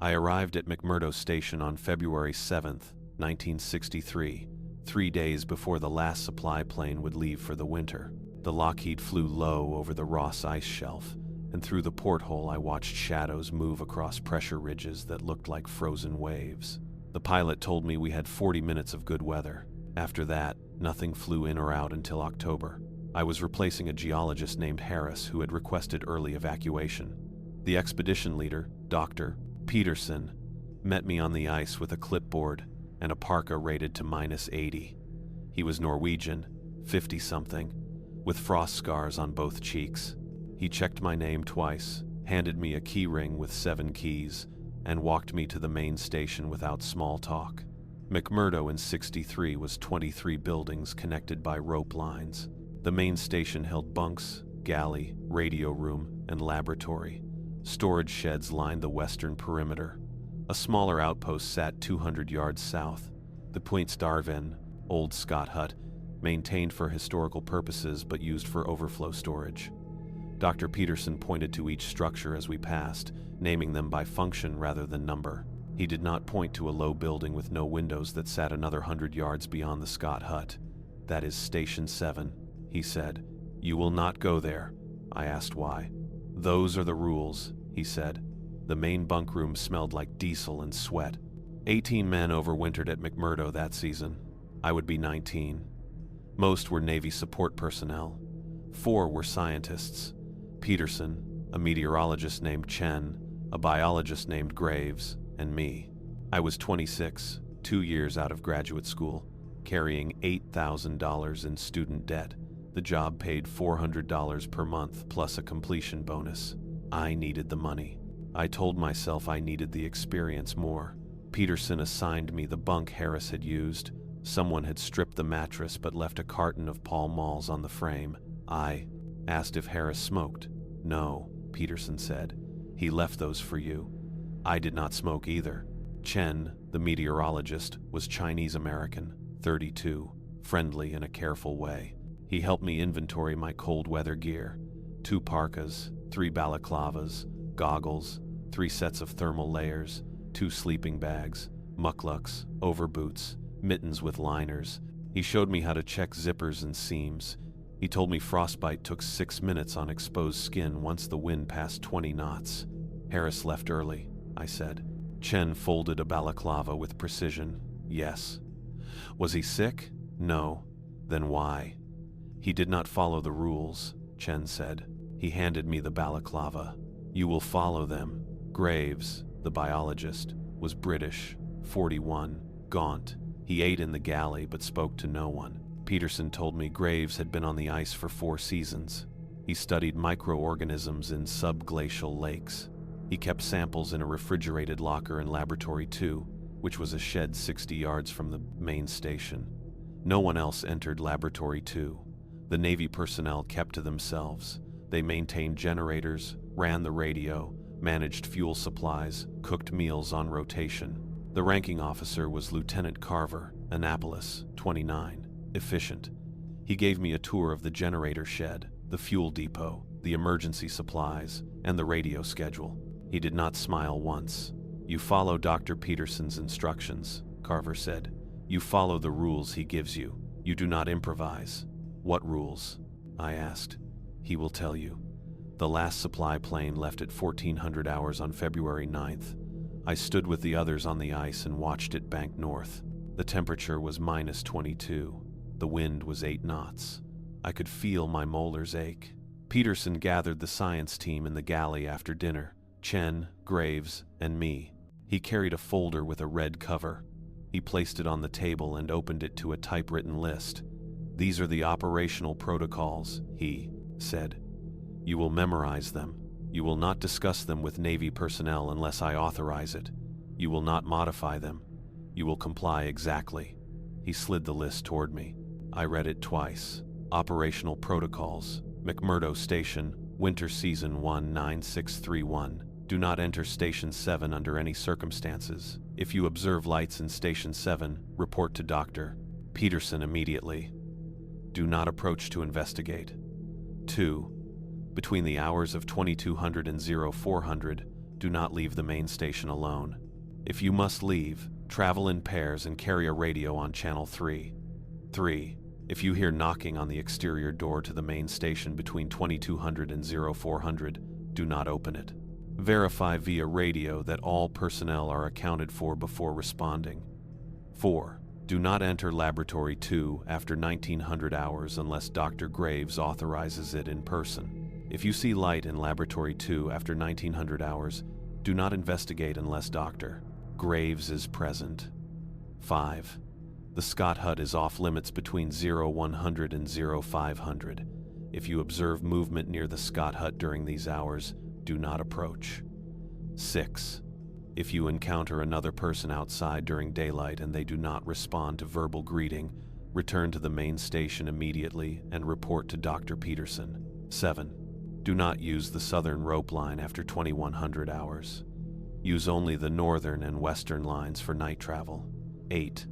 I arrived at McMurdo Station on February 7th, 1963, 3 days before the last supply plane would leave for the winter. The Lockheed flew low over the Ross ice shelf, and through the porthole I watched shadows move across pressure ridges that looked like frozen waves. The pilot told me we had 40 minutes of good weather. After that, nothing flew in or out until October. I was replacing a geologist named Harris who had requested early evacuation. The expedition leader, Dr. Peterson, met me on the ice with a clipboard and a parka rated to -80. He was Norwegian, 50-something, with frost scars on both cheeks. He checked my name twice, handed me a key ring with 7 keys, and walked me to the main station without small talk. McMurdo in 63 was 23 buildings connected by rope lines. The main station held bunks, galley, radio room, and laboratory. Storage sheds lined the western perimeter. A smaller outpost sat 200 yards south. The Pointsdarven, old Scott hut, maintained for historical purposes but used for overflow storage. Dr. Peterson pointed to each structure as we passed, naming them by function rather than number. He did not point to a low building with no windows that sat another 100 yards beyond the Scott hut. "That is Station 7, he said. "You will not go there." I asked why. "Those are the rules," he said. The main bunk room smelled like diesel and sweat. 18 men overwintered at McMurdo that season. I would be 19. Most were Navy support personnel. 4 were scientists. Peterson, a meteorologist named Chen, a biologist named Graves, and me. I was 26, 2 years out of graduate school, carrying $8,000 in student debt. The job paid $400 per month plus a completion bonus. I needed the money. I told myself I needed the experience more. Peterson assigned me the bunk Harris had used. Someone had stripped the mattress but left a carton of Pall Malls on the frame. I asked if Harris smoked. "No," Peterson said. "He left those for you." I did not smoke either. Chen, the meteorologist, was Chinese-American, 32, friendly in a careful way. He helped me inventory my cold weather gear: 2 parkas, 3 balaclavas, goggles, 3 sets of thermal layers, 2 sleeping bags, mucklucks, overboots, mittens with liners. He showed me how to check zippers and seams. He told me frostbite took 6 minutes on exposed skin once the wind passed 20 knots. "Harris left early," I said. Chen folded a balaclava with precision. "Yes." "Was he sick?" "No." "Then why?" "He did not follow the rules," Chen said. He handed me the balaclava. "You will follow them." Graves, the biologist, was British, 41, gaunt. He ate in the galley but spoke to no one. Peterson told me Graves had been on the ice for 4 seasons. He studied microorganisms in subglacial lakes. He kept samples in a refrigerated locker in Laboratory 2, which was a shed 60 yards from the main station. No one else entered Laboratory 2. The Navy personnel kept to themselves. They maintained generators, ran the radio, managed fuel supplies, cooked meals on rotation. The ranking officer was Lieutenant Carver, Annapolis, 29, efficient. He gave me a tour of the generator shed, the fuel depot, the emergency supplies, and the radio schedule. He did not smile once. "You follow Dr. Peterson's instructions," Carver said. "You follow the rules he gives you. You do not improvise." "What rules?" I asked. "He will tell you." The last supply plane left at 1400 hours on February 9th. I stood with the others on the ice and watched it bank north. The temperature was -22. The wind was 8 knots. I could feel my molars ache. Peterson gathered the science team in the galley after dinner: Chen, Graves, and me. He carried a folder with a red cover. He placed it on the table and opened it to a typewritten list. "These are the operational protocols," he said. "You will memorize them. You will not discuss them with Navy personnel unless I authorize it. You will not modify them. You will comply exactly." He slid the list toward me. I read it twice. Operational Protocols, McMurdo Station, Winter Season 1 9631. Do not enter Station 7 under any circumstances. If you observe lights in Station 7, report to Dr. Peterson immediately. Do not approach to investigate. 2. Between the hours of 2200 and 0400, Do not leave the main station alone. If you must leave, travel in pairs and carry a radio on channel 3. 3. If you hear knocking on the exterior door to the main station between 2200 and 0400, do not open it. Verify via radio that all personnel are accounted for before responding. 4. Do not enter Laboratory 2 after 1900 hours unless Dr. Graves authorizes it in person. If you see light in Laboratory 2 after 1900 hours, do not investigate unless Dr. Graves is present. 5. The Scott hut is off limits between 0100 and 0500. If you observe movement near the Scott hut during these hours, do not approach. 6. If you encounter another person outside during daylight and they do not respond to verbal greeting, return to the main station immediately and report to Dr. Peterson. 7. Do not use the southern rope line after 2100 hours. Use only the northern and western lines for night travel. 8.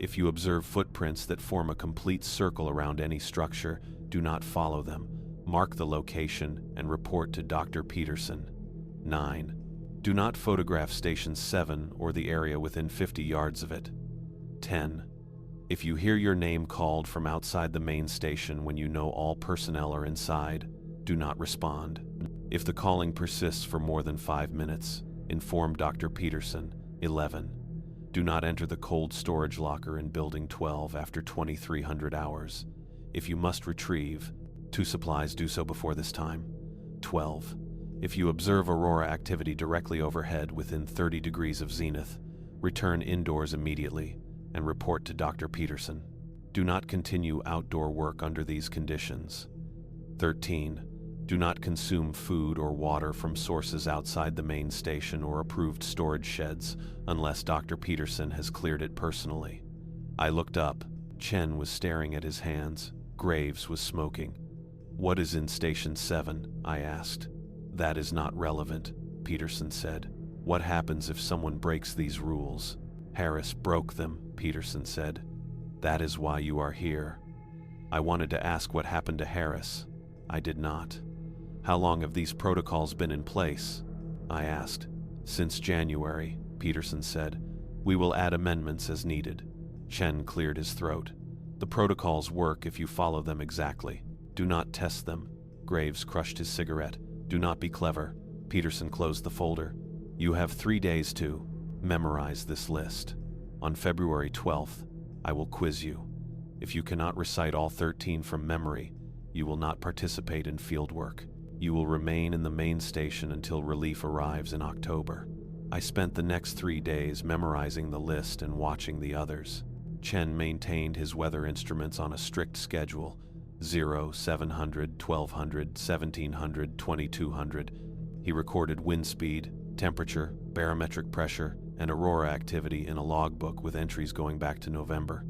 If you observe footprints that form a complete circle around any structure, do not follow them. Mark the location and report to Dr. Peterson. 9. Do not photograph Station 7 or the area within 50 yards of it. 10. If you hear your name called from outside the main station when you know all personnel are inside, do not respond. If the calling persists for more than 5 minutes, inform Dr. Peterson. 11. Do not enter the cold storage locker in Building 12 after 2300 hours. If you must retrieve 2 supplies, do so before this time. 12. If you observe aurora activity directly overhead within 30 degrees of zenith, return indoors immediately and report to Dr. Peterson. Do not continue outdoor work under these conditions. 13. Do not consume food or water from sources outside the main station or approved storage sheds unless Dr. Peterson has cleared it personally. I looked up. Chen was staring at his hands. Graves was smoking. What is in Station 7? I asked. That is not relevant, Peterson said. What happens if someone breaks these rules? Harris broke them, Peterson said. That is why you are here. I wanted to ask what happened to Harris. I did not. How long have these protocols been in place? I asked. Since January, Peterson said. We will add amendments as needed. Chen cleared his throat. The protocols work if you follow them exactly. Do not test them. Graves crushed his cigarette. Do not be clever. Peterson closed the folder. You have 3 days to memorize this list. On February 12th, I will quiz you. If you cannot recite all 13 from memory, you will not participate in field work. You will remain in the main station until relief arrives in October. I spent the next 3 days memorizing the list and watching the others. Chen maintained his weather instruments on a strict schedule. 0, 700, 1200, 1700, 2200. He recorded wind speed, temperature, barometric pressure, and aurora activity in a logbook with entries going back to November.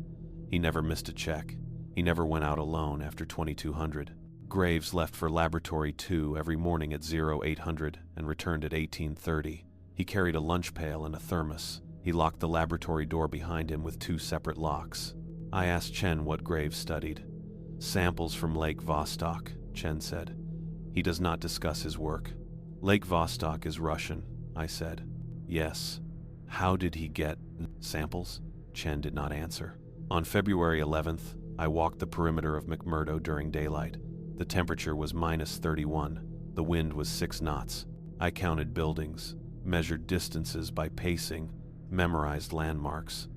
He never missed a check. He never went out alone after 2200. Graves left for Laboratory 2 every morning at 0800 and returned at 1830. He carried a lunch pail and a thermos. He locked the laboratory door behind him with 2 separate locks. I asked Chen what Graves studied. Samples from Lake Vostok, Chen said. He does not discuss his work. Lake Vostok is Russian, I said. Yes. How did he get samples? Chen did not answer. On February 11th, I walked the perimeter of McMurdo during daylight. The temperature was -31. The wind was 6 knots. I counted buildings, measured distances by pacing, memorized landmarks.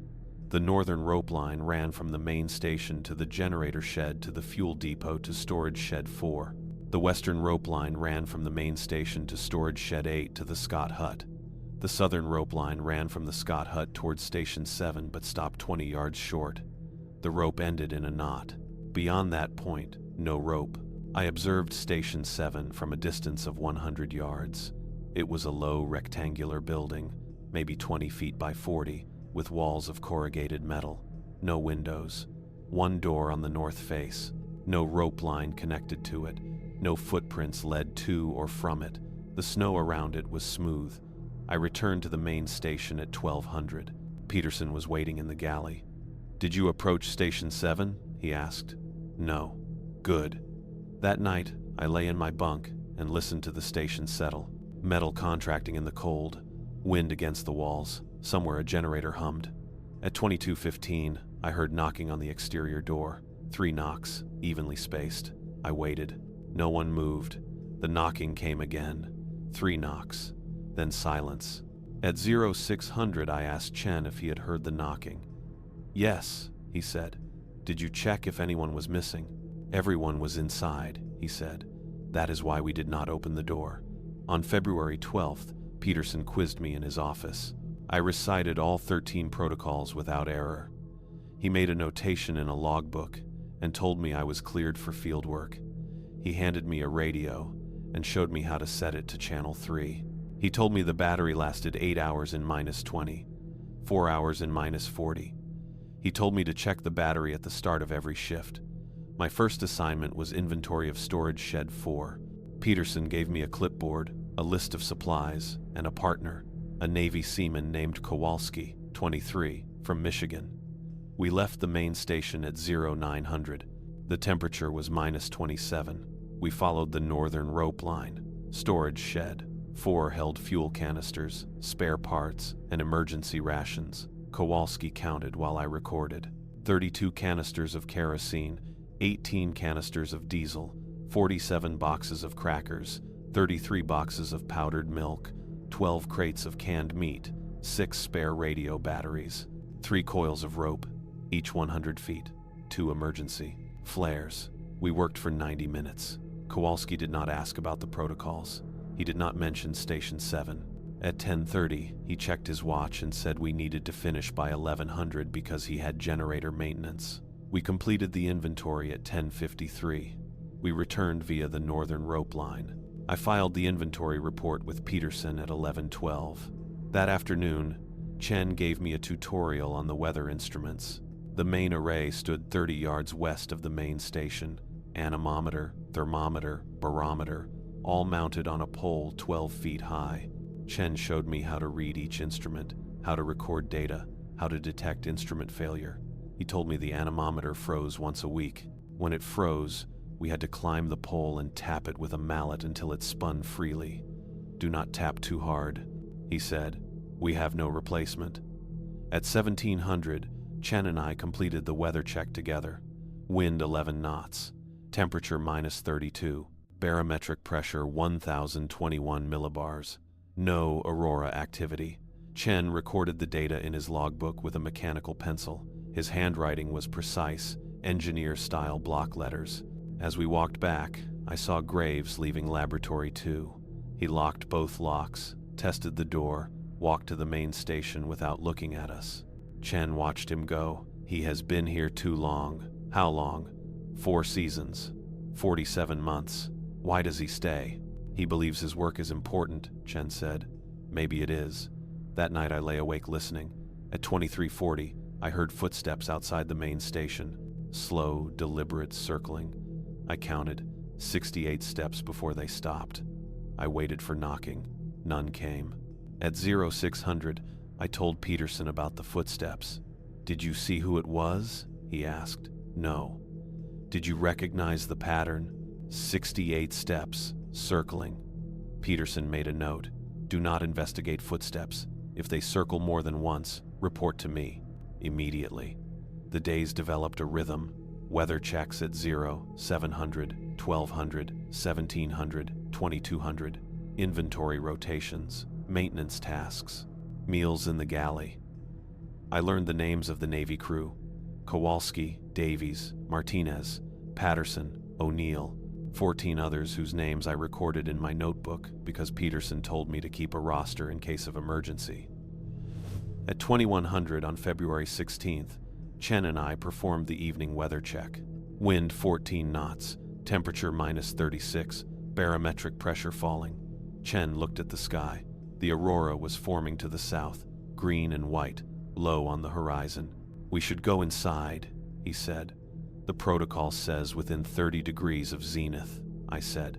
The northern rope line ran from the main station to the generator shed to the fuel depot to storage shed 4. The western rope line ran from the main station to storage shed 8 to the Scott hut. The southern rope line ran from the Scott hut towards Station 7 but stopped 20 yards short. The rope ended in a knot. Beyond that point, no rope. I observed Station 7 from a distance of 100 yards. It was a low rectangular building, maybe 20 feet by 40, with walls of corrugated metal. No windows. 1 door on the north face. No rope line connected to it. No footprints led to or from it. The snow around it was smooth. I returned to the main station at 1200. Peterson was waiting in the galley. Did you approach Station 7? He asked. No. Good. That night, I lay in my bunk and listened to the station settle. Metal contracting in the cold, wind against the walls. Somewhere a generator hummed. At 22:15, I heard knocking on the exterior door. 3 knocks, evenly spaced. I waited. No one moved. The knocking came again. 3 knocks. Then silence. At 0600, I asked Chen if he had heard the knocking. "Yes," he said. "Did you check if anyone was missing?" "Everyone was inside," he said. "That is why we did not open the door." On February 12th, Peterson quizzed me in his office. I recited all 13 protocols without error. He made a notation in a logbook and told me I was cleared for field work. He handed me a radio and showed me how to set it to channel 3. He told me the battery lasted 8 hours in -20, 4 hours in -40. He told me to check the battery at the start of every shift. My first assignment was inventory of storage shed 4. Peterson gave me a clipboard, a list of supplies, and a partner, a Navy seaman named Kowalski, 23, from Michigan. We left the main station at 0900. The temperature was -27. We followed the northern rope line. Storage shed 4 held fuel canisters, spare parts, and emergency rations. Kowalski counted while I recorded. 32 canisters of kerosene, 18 canisters of diesel, 47 boxes of crackers, 33 boxes of powdered milk, 12 crates of canned meat, 6 spare radio batteries, 3 coils of rope, each 100 feet, 2 emergency flares. We worked for 90 minutes. Kowalski did not ask about the protocols. He did not mention Station 7. At 10:30, he checked his watch and said we needed to finish by 1100 because he had generator maintenance. We completed the inventory at 10:53. We returned via the northern rope line. I filed the inventory report with Peterson at 11:12. That afternoon, Chen gave me a tutorial on the weather instruments. The main array stood 30 yards west of the main station. Anemometer, thermometer, barometer, all mounted on a pole 12 feet high. Chen showed me how to read each instrument, how to record data, how to detect instrument failure. He told me the anemometer froze once a week. When it froze, we had to climb the pole and tap it with a mallet until it spun freely. "Do not tap too hard," he said. "We have no replacement." At 1700, Chen and I completed the weather check together. Wind 11 knots, temperature -32, barometric pressure 1021 millibars. No aurora activity. Chen recorded the data in his logbook with a mechanical pencil. His handwriting was precise, engineer-style block letters. As we walked back, I saw Graves leaving Laboratory 2. He locked both locks, tested the door, walked to the main station without looking at us. Chen watched him go. "He has been here too long." "How long?" 4 seasons. 47 months. "Why does he stay?" "He believes his work is important," Chen said. "Maybe it is." That night I lay awake listening. At 2340, I heard footsteps outside the main station. Slow, deliberate circling. I counted 68 steps before they stopped. I waited for knocking. None came. At 0600, I told Peterson about the footsteps. "Did you see who it was?" he asked. "No." "Did you recognize the pattern?" 68 steps, circling. Peterson made a note. "Do not investigate footsteps. If they circle more than once, report to me." Immediately. The days developed a rhythm. Weather checks at 0, 700, 1200, 1700, 2200. Inventory rotations. Maintenance tasks. Meals in the galley. I learned the names of the Navy crew. Kowalski, Davies, Martinez, Patterson, O'Neill, 14 others whose names I recorded in my notebook because Peterson told me to keep a roster in case of emergency. At 2100 on February 16th, Chen and I performed the evening weather check. Wind 14 knots, temperature -36, barometric pressure falling. Chen looked at the sky. The aurora was forming to the south, green and white, low on the horizon. "We should go inside," he said. "The protocol says within 30 degrees of zenith," I said.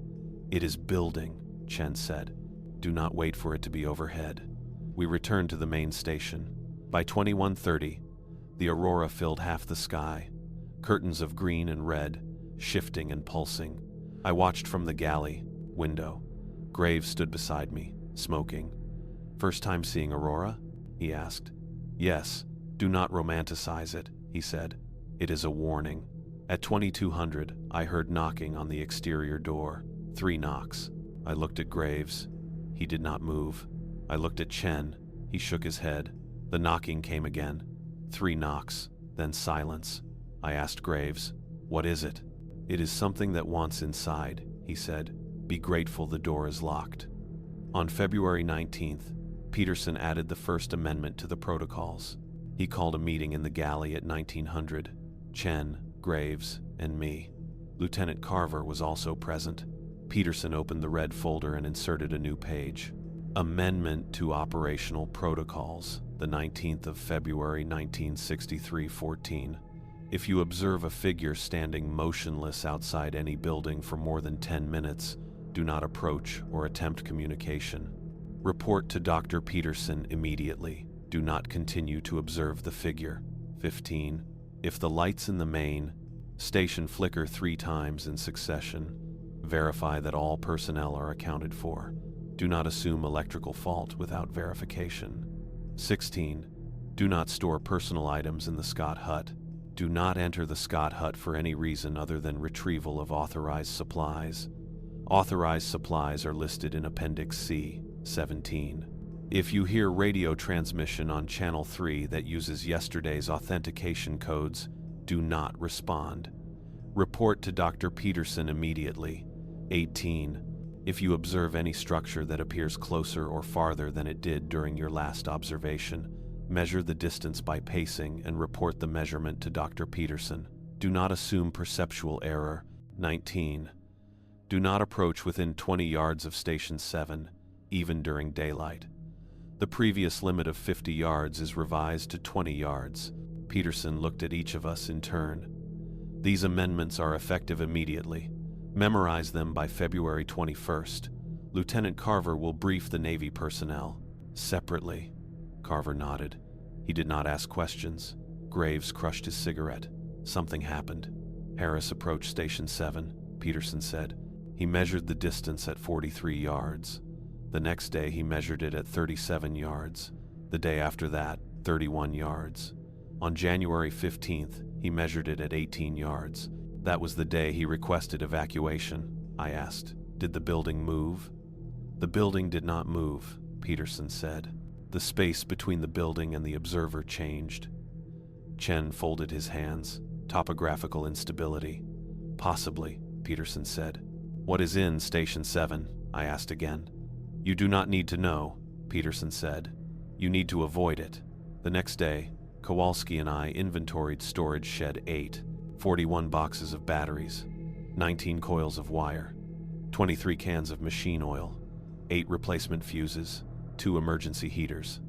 "It is building," Chen said. "Do not wait for it to be overhead." We returned to the main station. By 2130, the aurora filled half the sky, curtains of green and red, shifting and pulsing. I watched from the galley window. Graves stood beside me. smoking. "First time seeing Aurora?" he asked. "Yes. Do not romanticize it," he said. "It is a warning." At 2200, I heard knocking on the exterior door. 3 knocks. I looked at Graves. He did not move. I looked at Chen. He shook his head. The knocking came again. 3 knocks, then silence. I asked Graves, "What is it?" "It is something that wants inside," he said. "Be grateful the door is locked." On February 19th, Peterson added the First Amendment to the protocols. He called a meeting in the galley at 1900. Chen, Graves, and me. Lieutenant Carver was also present. Peterson opened the red folder and inserted a new page. Amendment to Operational Protocols, the 19th of February 1963, 14. If you observe a figure standing motionless outside any building for more than 10 minutes, do not approach or attempt communication. Report to Dr. Peterson immediately. Do not continue to observe the figure. 15. If the lights in the main station flicker 3 times in succession, verify that all personnel are accounted for. Do not assume electrical fault without verification. 16. Do not store personal items in the Scott hut. Do not enter the Scott hut for any reason other than retrieval of authorized supplies. Authorized supplies are listed in Appendix C, 17. If you hear radio transmission on Channel 3 that uses yesterday's authentication codes, do not respond. Report to Dr. Peterson immediately. 18. If you observe any structure that appears closer or farther than it did during your last observation, measure the distance by pacing and report the measurement to Dr. Peterson. Do not assume perceptual error. 19. Do not approach within 20 yards of Station 7, even during daylight. The previous limit of 50 yards is revised to 20 yards. Peterson looked at each of us in turn. These amendments are effective immediately. Memorize them by February 21st. Lieutenant Carver will brief the Navy personnel separately. Carver nodded. He did not ask questions. Graves crushed his cigarette. Something happened. Harris approached Station 7, Peterson said. He measured the distance at 43 yards. The next day he measured it at 37 yards. The day after that, 31 yards. On January 15th, he measured it at 18 yards. That was the day he requested evacuation. I asked, "Did the building move?" "The building did not move," Peterson said. The space between the building and the observer changed. Chen folded his hands. Topographical instability. "Possibly," Peterson said. "What is in Station 7?" I asked again. "You do not need to know," Peterson said. "You need to avoid it." The next day, Kowalski and I inventoried Storage Shed 8, 41 boxes of batteries, 19 coils of wire, 23 cans of machine oil, 8 replacement fuses, 2 emergency heaters.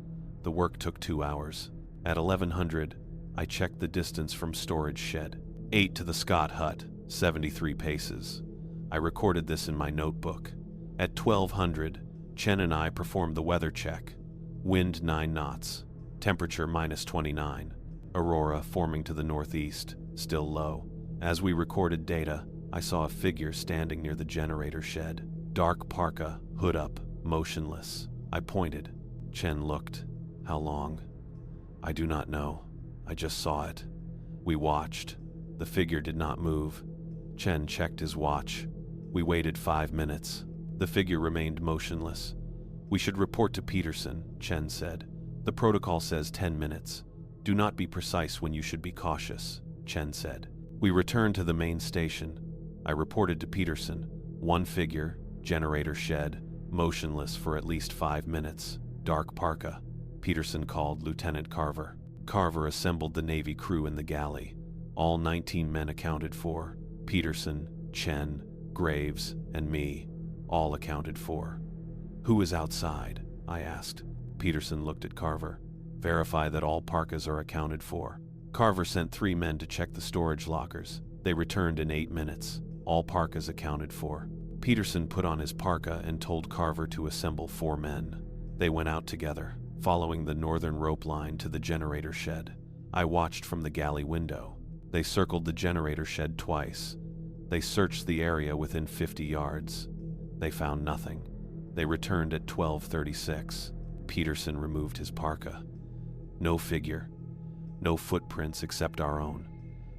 The work took 2 hours. At 1100, I checked the distance from Storage Shed 8 to the Scott hut, 73 paces. I recorded this in my notebook. At 1200, Chen and I performed the weather check. Wind 9 knots. Temperature -29. Aurora forming to the northeast, still low. As we recorded data, I saw a figure standing near the generator shed. Dark parka, hood up, motionless. I pointed. Chen looked. "How long?" "I do not know. I just saw it." We watched. The figure did not move. Chen checked his watch. We waited 5 minutes. The figure remained motionless. "We should report to Peterson," Chen said. "The protocol says 10 minutes. Do not be precise when you should be cautious," Chen said. We returned to the main station. I reported to Peterson. One figure, generator shed, motionless for at least 5 minutes. Dark parka. Peterson called Lieutenant Carver. Carver assembled the Navy crew in the galley. All 19 men accounted for. Peterson, Chen, Graves, and me, all accounted for. "Who is outside?" I asked. Peterson looked at Carver. "Verify that all parkas are accounted for." Carver sent 3 men to check the storage lockers. They returned in 8 minutes. All parkas accounted for. Peterson put on his parka and told Carver to assemble 4 men. They went out together, following the northern rope line to the generator shed. I watched from the galley window. They circled the generator shed twice. They searched the area within 50 yards. They found nothing. They returned at 12:36. Peterson removed his parka. No figure. No footprints except our own.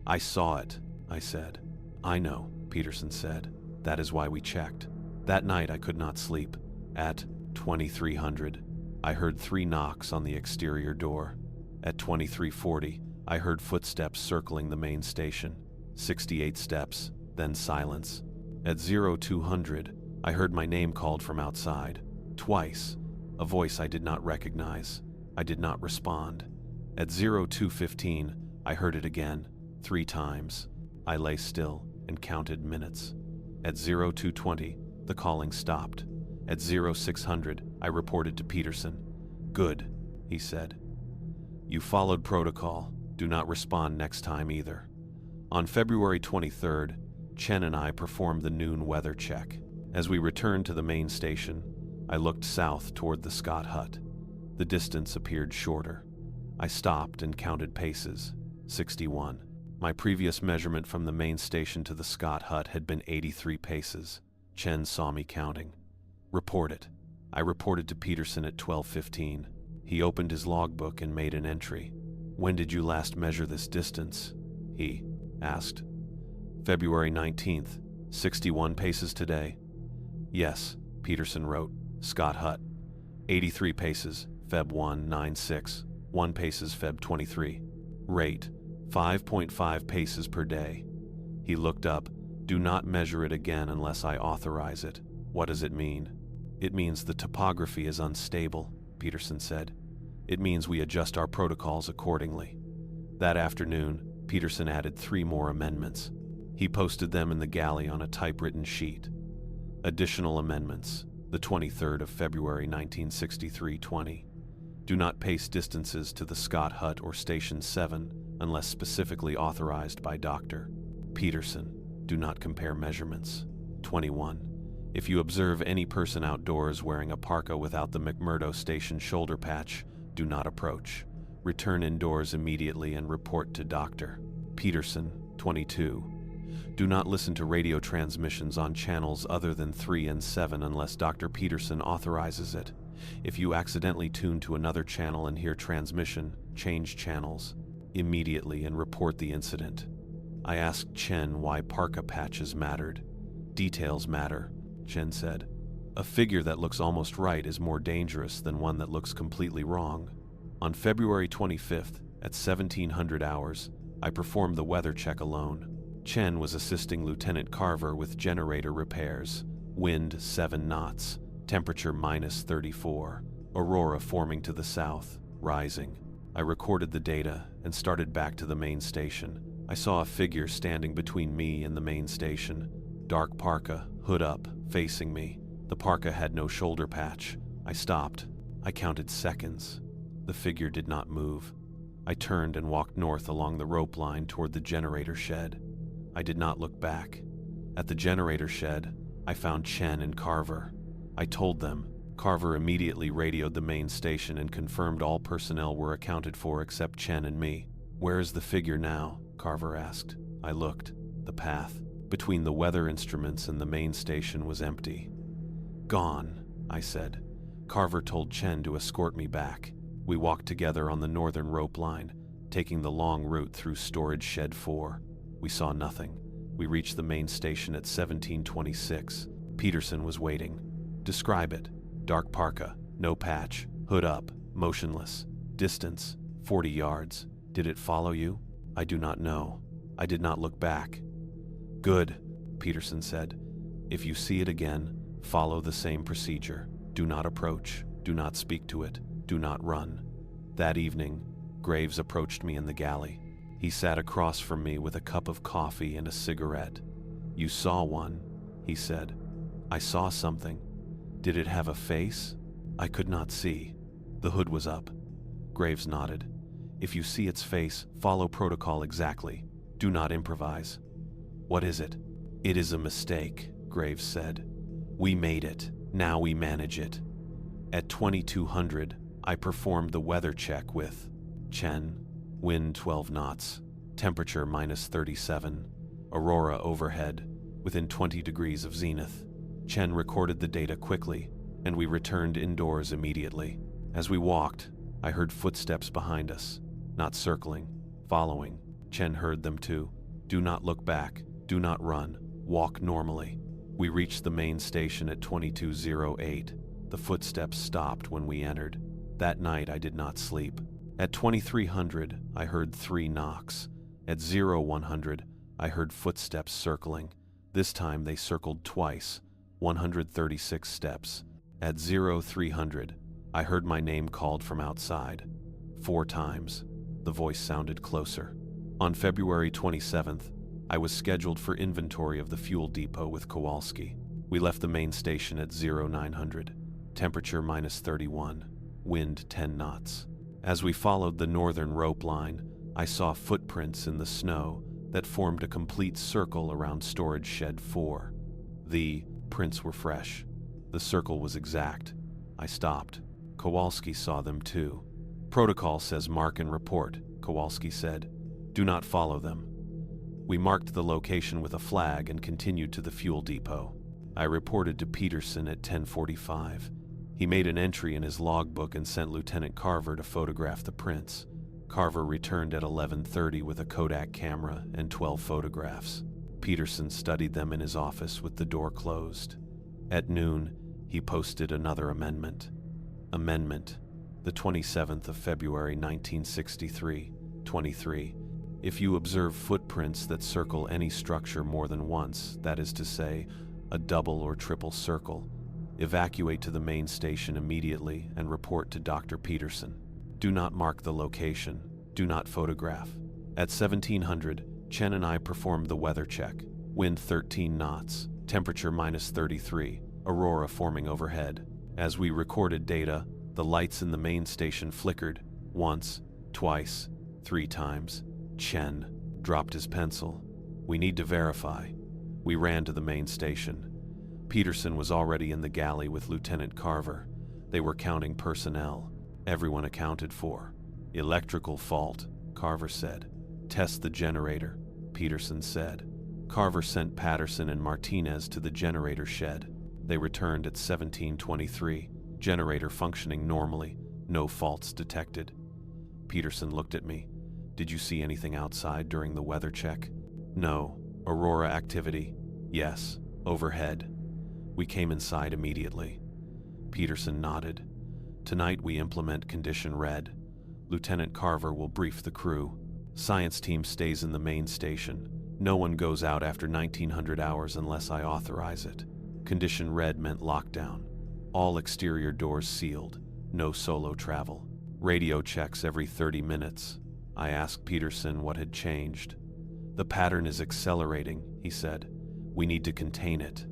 I saw it, I said. I know, Peterson said. That is why we checked. That night I could not sleep. At 2300, I heard 3 knocks on the exterior door. At 2340, I heard footsteps circling the main station. 68 steps, then silence. At 0200, I heard my name called from outside. Twice. A voice I did not recognize. I did not respond. At 0215, I heard it again, 3 times. I lay still and counted minutes. At 0220, the calling stopped. At 0600, I reported to Peterson. Good, he said. You followed protocol. Do not respond next time either. On February 23rd, Chen and I performed the noon weather check. As we returned to the main station, I looked south toward the Scott hut. The distance appeared shorter. I stopped and counted paces. 61. My previous measurement from the main station to the Scott hut had been 83 paces. Chen saw me counting. Report it. I reported to Peterson at 12:15. He opened his logbook and made an entry. When did you last measure this distance? He asked. February 19th, 61 paces today. Yes, Peterson wrote. Scott hut. 83 paces, Feb 196. 1 paces, Feb 23. Rate, 5.5 paces per day. He looked up. Do not measure it again unless I authorize it. What does it mean? It means the topography is unstable, Peterson said. It means we adjust our protocols accordingly. That afternoon, Peterson added 3 more amendments. He posted them in the galley on a typewritten sheet. Additional amendments, the 23rd of February 1963, 20. Do not pace distances to the Scott hut or Station 7 unless specifically authorized by Dr. Peterson. Do not compare measurements. 21. If you observe any person outdoors wearing a parka without the McMurdo Station shoulder patch, do not approach. Return indoors immediately and report to Dr. Peterson. 22. Do not listen to radio transmissions on channels other than 3 and 7 unless Dr. Peterson authorizes it. If you accidentally tune to another channel and hear transmission, change channels immediately and report the incident. I asked Chen why parka patches mattered. Details matter, Chen said. A figure that looks almost right is more dangerous than one that looks completely wrong. On February 25th, at 1700 hours, I performed the weather check alone. Chen was assisting Lieutenant Carver with generator repairs. Wind 7 knots, temperature -34. Aurora forming to the south, rising. I recorded the data and started back to the main station. I saw a figure standing between me and the main station. Dark parka, hood up, facing me. The parka had no shoulder patch. I stopped. I counted seconds. The figure did not move. I turned and walked north along the rope line toward the generator shed. I did not look back. At the generator shed, I found Chen and Carver. I told them. Carver immediately radioed the main station and confirmed all personnel were accounted for except Chen and me. Where is the figure now? Carver asked. I looked. The path between the weather instruments and the main station was empty. Gone, I said. Carver told Chen to escort me back. We walked together on the northern rope line, taking the long route through Storage Shed 4. We saw nothing. We reached the main station at 1726. Peterson was waiting. Describe it. Dark parka, no patch, hood up, motionless. Distance, 40 yards. Did it follow you? I do not know. I did not look back. Good, Peterson said. If you see it again, follow the same procedure. Do not approach. Do not speak to it. Do not run. That evening, Graves approached me in the galley. He sat across from me with a cup of coffee and a cigarette. You saw one, he said. I saw something. Did it have a face? I could not see. The hood was up. Graves nodded. If you see its face, follow protocol exactly. Do not improvise. What is it? It is a mistake, Graves said. We made it. Now we manage it. At 2200, I performed the weather check with Chen. Wind 12 knots. Temperature -37. Aurora overhead, within 20 degrees of zenith. Chen recorded the data quickly and we returned indoors immediately. As we walked, I heard footsteps behind us, not circling, following. Chen heard them too. Do not look back, do not run, walk normally. We reached the main station at 2208. The footsteps stopped when we entered. That night I did not sleep. At 2300, I heard 3 knocks. At 0100, I heard footsteps circling. This time they circled twice, 136 steps. At 0300, I heard my name called from outside. 4 times. The voice sounded closer. On February 27th, I was scheduled for inventory of the fuel depot with Kowalski. We left the main station at 0900. Temperature -31. Wind 10 knots. As we followed the northern rope line, I saw footprints in the snow that formed a complete circle around storage shed 4. The prints were fresh. The circle was exact. I stopped. Kowalski saw them too. Protocol says mark and report, Kowalski said. Do not follow them. We marked the location with a flag and continued to the fuel depot. I reported to Peterson at 10:45. He made an entry in his logbook and sent Lieutenant Carver to photograph the prints. Carver returned at 11:30 with a Kodak camera and 12 photographs. Peterson studied them in his office with the door closed. At noon, he posted another amendment. Amendment, the 27th of February 1963, 23. If you observe footprints that circle any structure more than once, that is to say, a double or triple circle, evacuate to the main station immediately and report to Dr. Peterson. Do not mark the location. Do not photograph. At 1700, Chen and I performed the weather check. Wind 13 knots, temperature -33, aurora forming overhead. As we recorded data, the lights in the main station flickered, once, twice, 3 times. Chen dropped his pencil. We need to verify. We ran to the main station. Peterson was already in the galley with Lieutenant Carver. They were counting personnel. Everyone accounted for. Electrical fault, Carver said. Test the generator, Peterson said. Carver sent Patterson and Martinez to the generator shed. They returned at 17:23. Generator functioning normally. No faults detected. Peterson looked at me. Did you see anything outside during the weather check? No. Aurora activity? Yes. Overhead. We came inside immediately. Peterson nodded. Tonight we implement Condition Red. Lieutenant Carver will brief the crew. Science team stays in the main station. No one goes out after 1900 hours unless I authorize it. Condition Red meant lockdown. All exterior doors sealed. No solo travel. Radio checks every 30 minutes. I asked Peterson what had changed. The pattern is accelerating, he said. We need to contain it.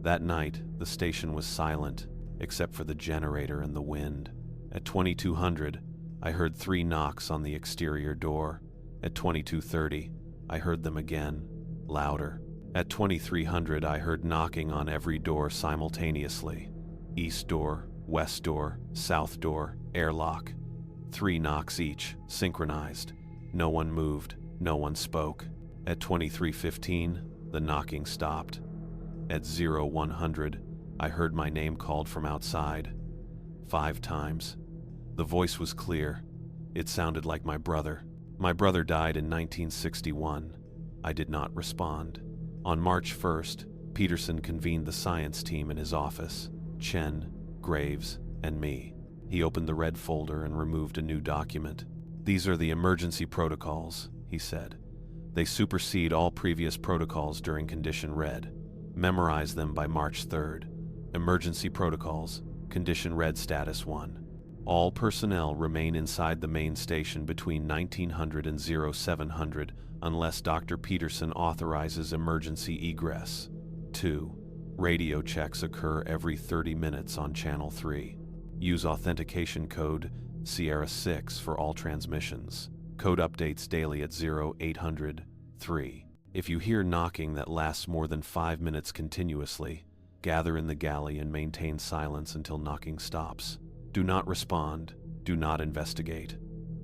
That night, the station was silent, except for the generator and the wind. At 2200, I heard 3 knocks on the exterior door. At 2230, I heard them again, louder. At 2300, I heard knocking on every door simultaneously. East door, west door, south door, airlock. 3 knocks each, synchronized. No one moved, no one spoke. At 23:15, the knocking stopped. At 0100, I heard my name called from outside. 5 times. The voice was clear. It sounded like my brother. My brother died in 1961. I did not respond. On March 1st, Peterson convened the science team in his office. Chen, Graves, and me. He opened the red folder and removed a new document. These are the emergency protocols, he said. They supersede all previous protocols during Condition Red. Memorize them by March 3rd. Emergency protocols, Condition Red Status 1. All personnel remain inside the main station between 1900 and 0700 unless Dr. Peterson authorizes emergency egress. 2. Radio checks occur every 30 minutes on Channel 3. Use authentication code Sierra 6 for all transmissions. Code updates daily at 0800 3. If you hear knocking that lasts more than 5 minutes continuously, gather in the galley and maintain silence until knocking stops. Do not respond. Do not investigate.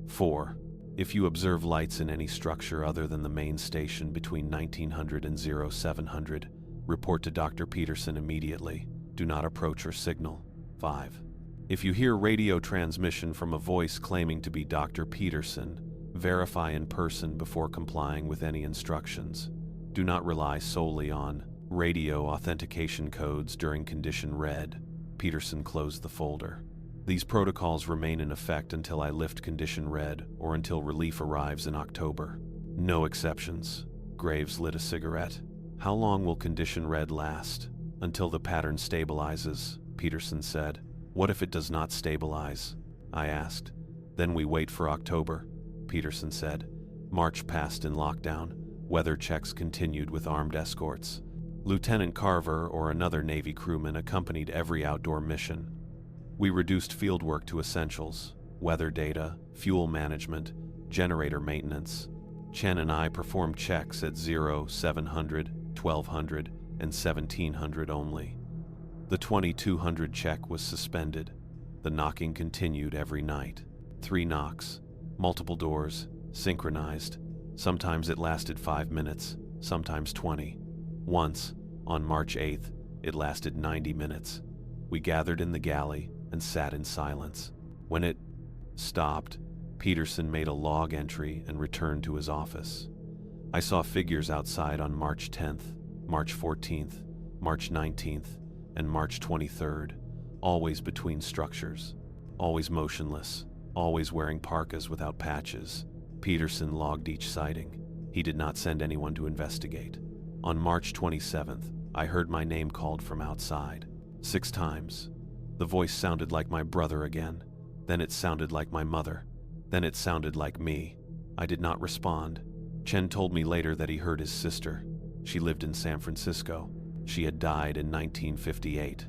4. If you observe lights in any structure other than the main station between 1900 and 0700, report to Dr. Peterson immediately. Do not approach or signal. 5. If you hear radio transmission from a voice claiming to be Dr. Peterson, verify in person before complying with any instructions. Do not rely solely on radio authentication codes during condition red. Peterson closed the folder. These protocols remain in effect until I lift condition red or until relief arrives in October. No exceptions. Graves lit a cigarette. How long will condition red last? Until the pattern stabilizes, Peterson said. What if it does not stabilize? I asked. Then we wait for October, Peterson said. March passed in lockdown. Weather checks continued with armed escorts. Lieutenant Carver or another Navy crewman accompanied every outdoor mission. We reduced fieldwork to essentials: weather data, fuel management, generator maintenance. Chen and I performed checks at 0, 700, 1200, and 1700 only. The 2200 check was suspended. The knocking continued every night. 3 knocks, multiple doors, synchronized. Sometimes it lasted 5 minutes, sometimes 20. Once, on March 8th, it lasted 90 minutes. We gathered in the galley and sat in silence. When it stopped, Peterson made a log entry and returned to his office. I saw figures outside on March 10th, March 14th, March 19th, and March 23rd, always between structures, always motionless, always wearing parkas without patches. Peterson logged each sighting. He did not send anyone to investigate. On March 27th, I heard my name called from outside. 6 times. The voice sounded like my brother again. Then it sounded like my mother. Then it sounded like me. I did not respond. Chen told me later that he heard his sister. She lived in San Francisco. She had died in 1958.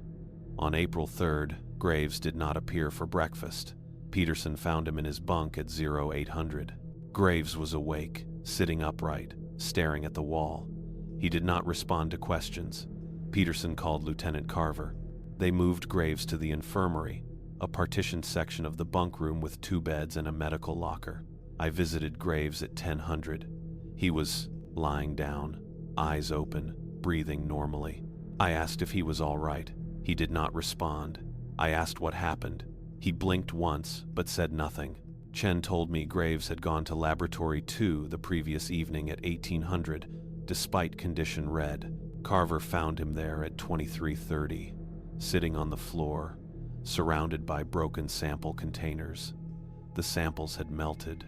On April 3rd, Graves did not appear for breakfast. Peterson found him in his bunk at 0800. Graves was awake, sitting upright, staring at the wall. He did not respond to questions. Peterson called Lieutenant Carver. They moved Graves to the infirmary, a partitioned section of the bunk room with 2 beds and a medical locker. I visited Graves at 1000. He was lying down, eyes open, breathing normally. I asked if he was all right. He did not respond. I asked what happened. He blinked once, but said nothing. Chen told me Graves had gone to Laboratory 2 the previous evening at 1800, despite condition red. Carver found him there at 2330, sitting on the floor, surrounded by broken sample containers. The samples had melted.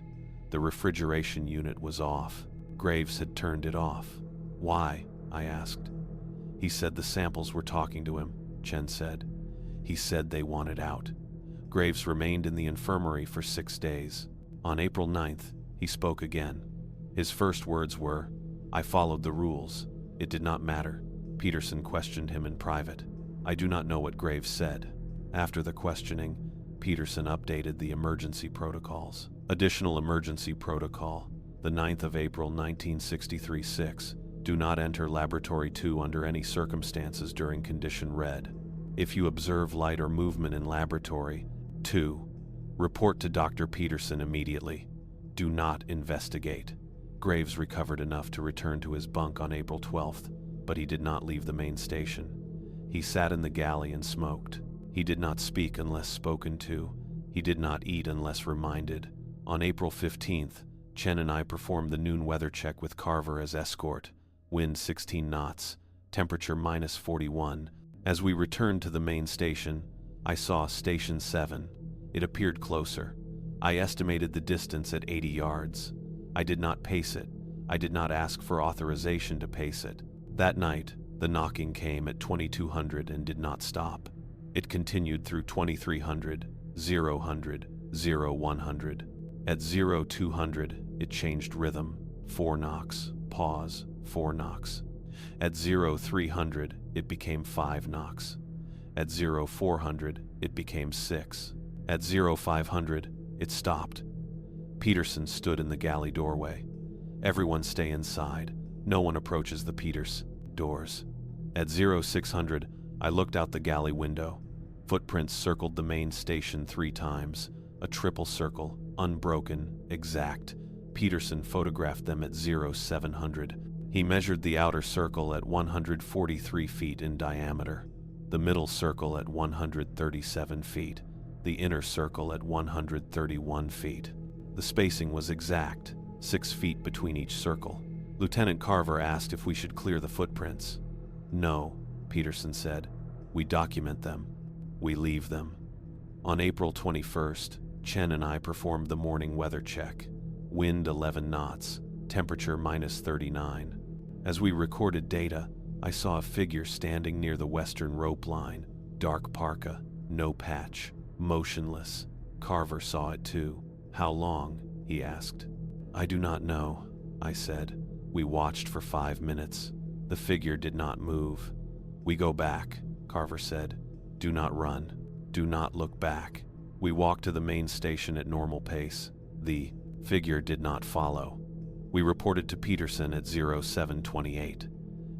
The refrigeration unit was off. Graves had turned it off. Why? I asked. He said the samples were talking to him, Chen said. He said they wanted out. Graves remained in the infirmary for 6 days. On April 9th, he spoke again. His first words were, "I followed the rules. It did not matter." Peterson questioned him in private. I do not know what Graves said. After the questioning, Peterson updated the emergency protocols. Additional emergency protocol, the 9th of April 1963-6. Do not enter Laboratory 2 under any circumstances during condition red. If you observe light or movement in Laboratory 2, report to Dr. Peterson immediately. Do not investigate. Graves recovered enough to return to his bunk on April 12th, but he did not leave the main station. He sat in the galley and smoked. He did not speak unless spoken to. He did not eat unless reminded. On April 15th, Chen and I performed the noon weather check with Carver as escort. Wind 16 knots, temperature -41. As we returned to the main station, I saw Station 7. It appeared closer. I estimated the distance at 80 yards. I did not pace it. I did not ask for authorization to pace it. That night, the knocking came at 2200 and did not stop. It continued through 2300, 0100, 0100. At 0200, it changed rhythm. 4 knocks, pause, 4 knocks. At 0300, it became 5 knocks. At 0400, it became 6. At 0500, it stopped. Peterson stood in the galley doorway. Everyone stay inside. No one approaches the Peters doors. At 0600, I looked out the galley window. Footprints circled the main station 3 times, a triple circle, unbroken, exact. Peterson photographed them at 0700. He measured the outer circle at 143 feet in diameter. the middle circle at 137 feet, the inner circle at 131 feet. The spacing was exact, 6 feet between each circle. Lieutenant Carver asked if we should clear the footprints. No, Peterson said. We document them. We leave them. On April 21st, Chen and I performed the morning weather check. Wind 11 knots, temperature -39. As we recorded data, I saw a figure standing near the western rope line, dark parka, no patch, motionless. Carver saw it too. How long? He asked. I do not know, I said. We watched for 5 minutes. The figure did not move. We go back, Carver said. Do not run. Do not look back. We walked to the main station at normal pace. The figure did not follow. We reported to Peterson at 0728.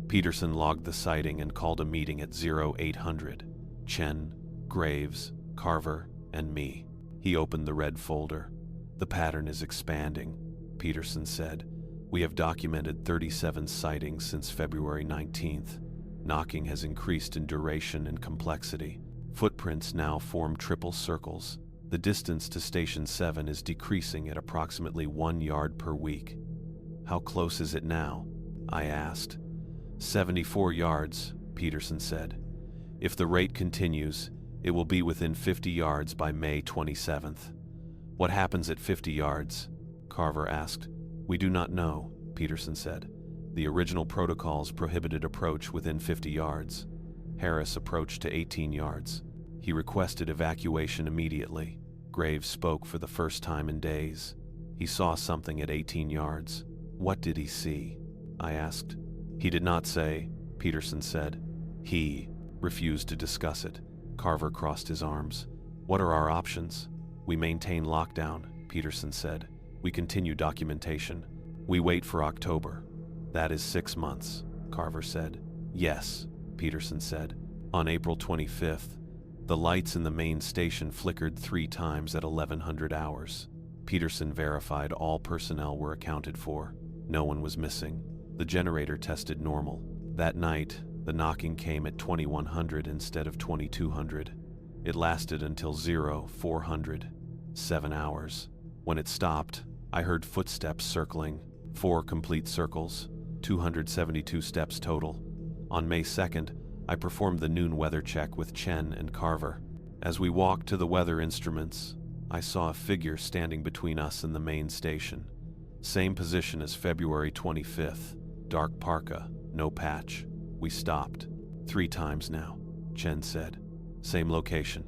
Peterson logged the sighting and called a meeting at 0800. Chen, Graves, Carver, and me. He opened the red folder. The pattern is expanding, Peterson said. We have documented 37 sightings since February 19th. Knocking has increased in duration and complexity. Footprints now form triple circles. The distance to Station 7 is decreasing at approximately 1 yard per week. How close is it now? I asked. 74 yards, Peterson said. If the rate continues, it will be within 50 yards by May 27th. What happens at 50 yards? Carver asked. We do not know, Peterson said. The original protocols prohibited approach within 50 yards. Harris approached to 18 yards. He requested evacuation immediately. Graves spoke for the first time in days. He saw something at 18 yards. What did he see? I asked. He did not say, Peterson said. He refused to discuss it. Carver crossed his arms. What are our options? We maintain lockdown, Peterson said. We continue documentation. We wait for October. That is 6 months, Carver said. Yes, Peterson said. On April 25th, the lights in the main station flickered 3 times at 1100 hours. Peterson verified all personnel were accounted for. No one was missing. The generator tested normal. That night, the knocking came at 2100 instead of 2200. It lasted until 0400, 7 hours. When it stopped, I heard footsteps circling, 4 complete circles, 272 steps total. On May 2nd, I performed the noon weather check with Chen and Carver. As we walked to the weather instruments, I saw a figure standing between us and the main station. Same position as February 25th, dark parka, no patch. We stopped. 3 times now, Chen said. Same location.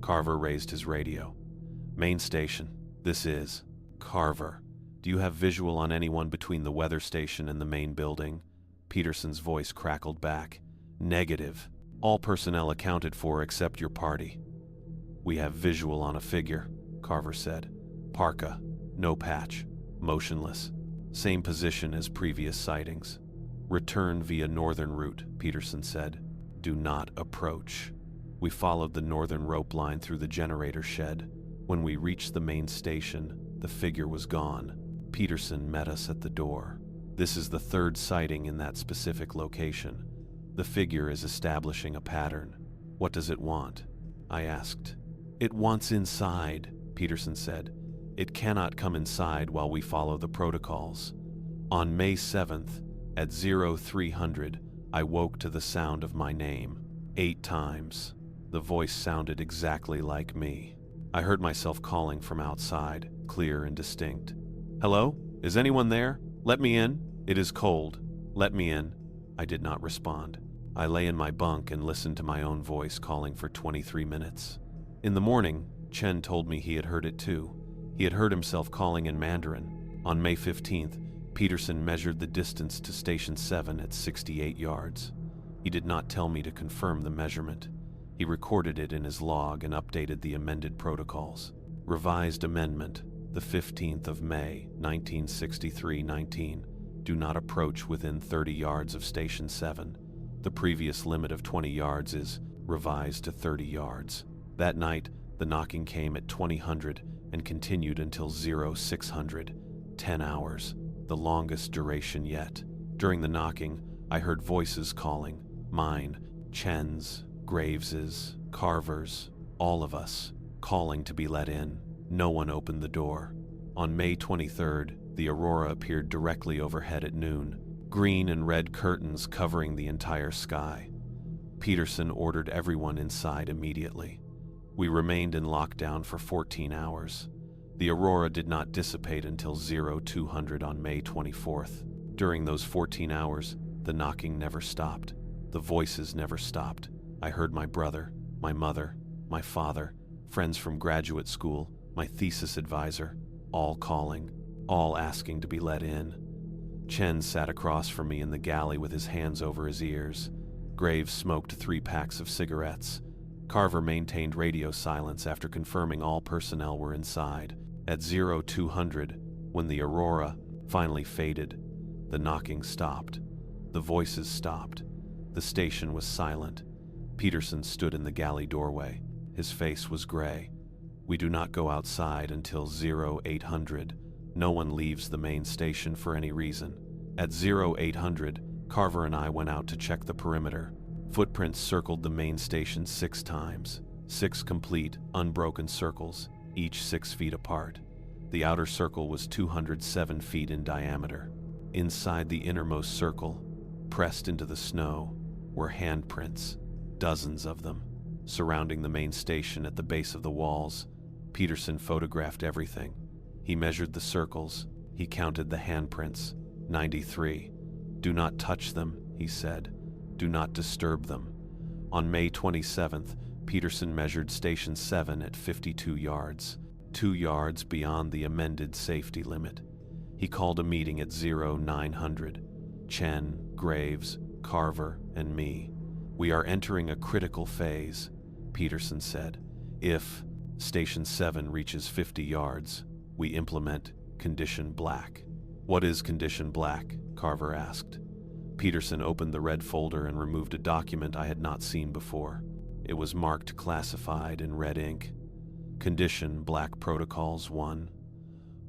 Carver raised his radio. Main station, this is Carver. Do you have visual on anyone between the weather station and the main building? Peterson's voice crackled back. Negative. All personnel accounted for except your party. We have visual on a figure, Carver said. Parka, no patch, motionless. Same position as previous sightings. Return via northern route, Peterson said. Do not approach. We followed the northern rope line through the generator shed. When we reached the main station, the figure was gone. Peterson met us at the door. This is the 3rd sighting in that specific location. The figure is establishing a pattern. What does it want? I asked. It wants inside, Peterson said. It cannot come inside while we follow the protocols. On May 7th, at 0300, I woke to the sound of my name. 8 times. The voice sounded exactly like me. I heard myself calling from outside, clear and distinct. Hello? Is anyone there? Let me in. It is cold. Let me in. I did not respond. I lay in my bunk and listened to my own voice calling for 23 minutes. In the morning, Chen told me he had heard it too. He had heard himself calling in Mandarin. On May 15th, Peterson measured the distance to Station 7 at 68 yards. He did not tell me to confirm the measurement. He recorded it in his log and updated the amended protocols. Revised amendment, the 15th of May, 1963-19. Do not approach within 30 yards of Station 7. The previous limit of 20 yards is revised to 30 yards. That night, the knocking came at 2000 and continued until 0600, 10 hours, the longest duration yet. During the knocking, I heard voices calling, mine, Chen's, Graveses, Carvers, all of us, calling to be let in. No one opened the door. On May 23rd, the aurora appeared directly overhead at noon, green and red curtains covering the entire sky. Peterson ordered everyone inside immediately. We remained in lockdown for 14 hours. The aurora did not dissipate until 0200 on May 24th. During those 14 hours, the knocking never stopped. The voices never stopped. I heard my brother, my mother, my father, friends from graduate school, my thesis advisor, all calling, all asking to be let in. Chen sat across from me in the galley with his hands over his ears. Graves smoked 3 packs of cigarettes. Carver maintained radio silence after confirming all personnel were inside. At 0200, when the aurora finally faded, the knocking stopped. The voices stopped. The station was silent. Peterson stood in the galley doorway. His face was gray. We do not go outside until 0800. No one leaves the main station for any reason. At 0800, Carver and I went out to check the perimeter. Footprints circled the main station 6 times. 6 complete, unbroken circles, each 6 feet apart. The outer circle was 207 feet in diameter. Inside the innermost circle, pressed into the snow, were handprints, dozens of them, surrounding the main station at the base of the walls. Peterson photographed everything. He measured the circles. He counted the handprints. 93. "Do not touch them," he said. "Do not disturb them." On May 27th, Peterson measured Station 7 at 52 yards, 2 yards beyond the amended safety limit. He called a meeting at 0900. Chen, Graves, Carver, and me. "We are entering a critical phase," Peterson said. "If Station 7 reaches 50 yards, we implement Condition Black." "What is Condition Black?" Carver asked. Peterson opened the red folder and removed a document I had not seen before. It was marked classified in red ink. Condition Black Protocols 1.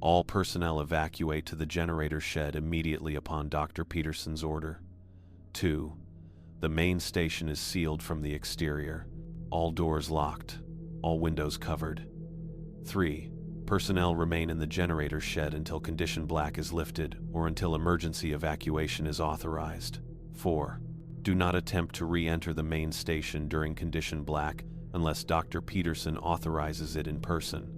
All personnel evacuate to the generator shed immediately upon Dr. Peterson's order. 2. The main station is sealed from the exterior. All doors locked. All windows covered. 3. Personnel remain in the generator shed until Condition Black is lifted or until emergency evacuation is authorized. 4. Do not attempt to re-enter the main station during Condition Black unless Dr. Peterson authorizes it in person.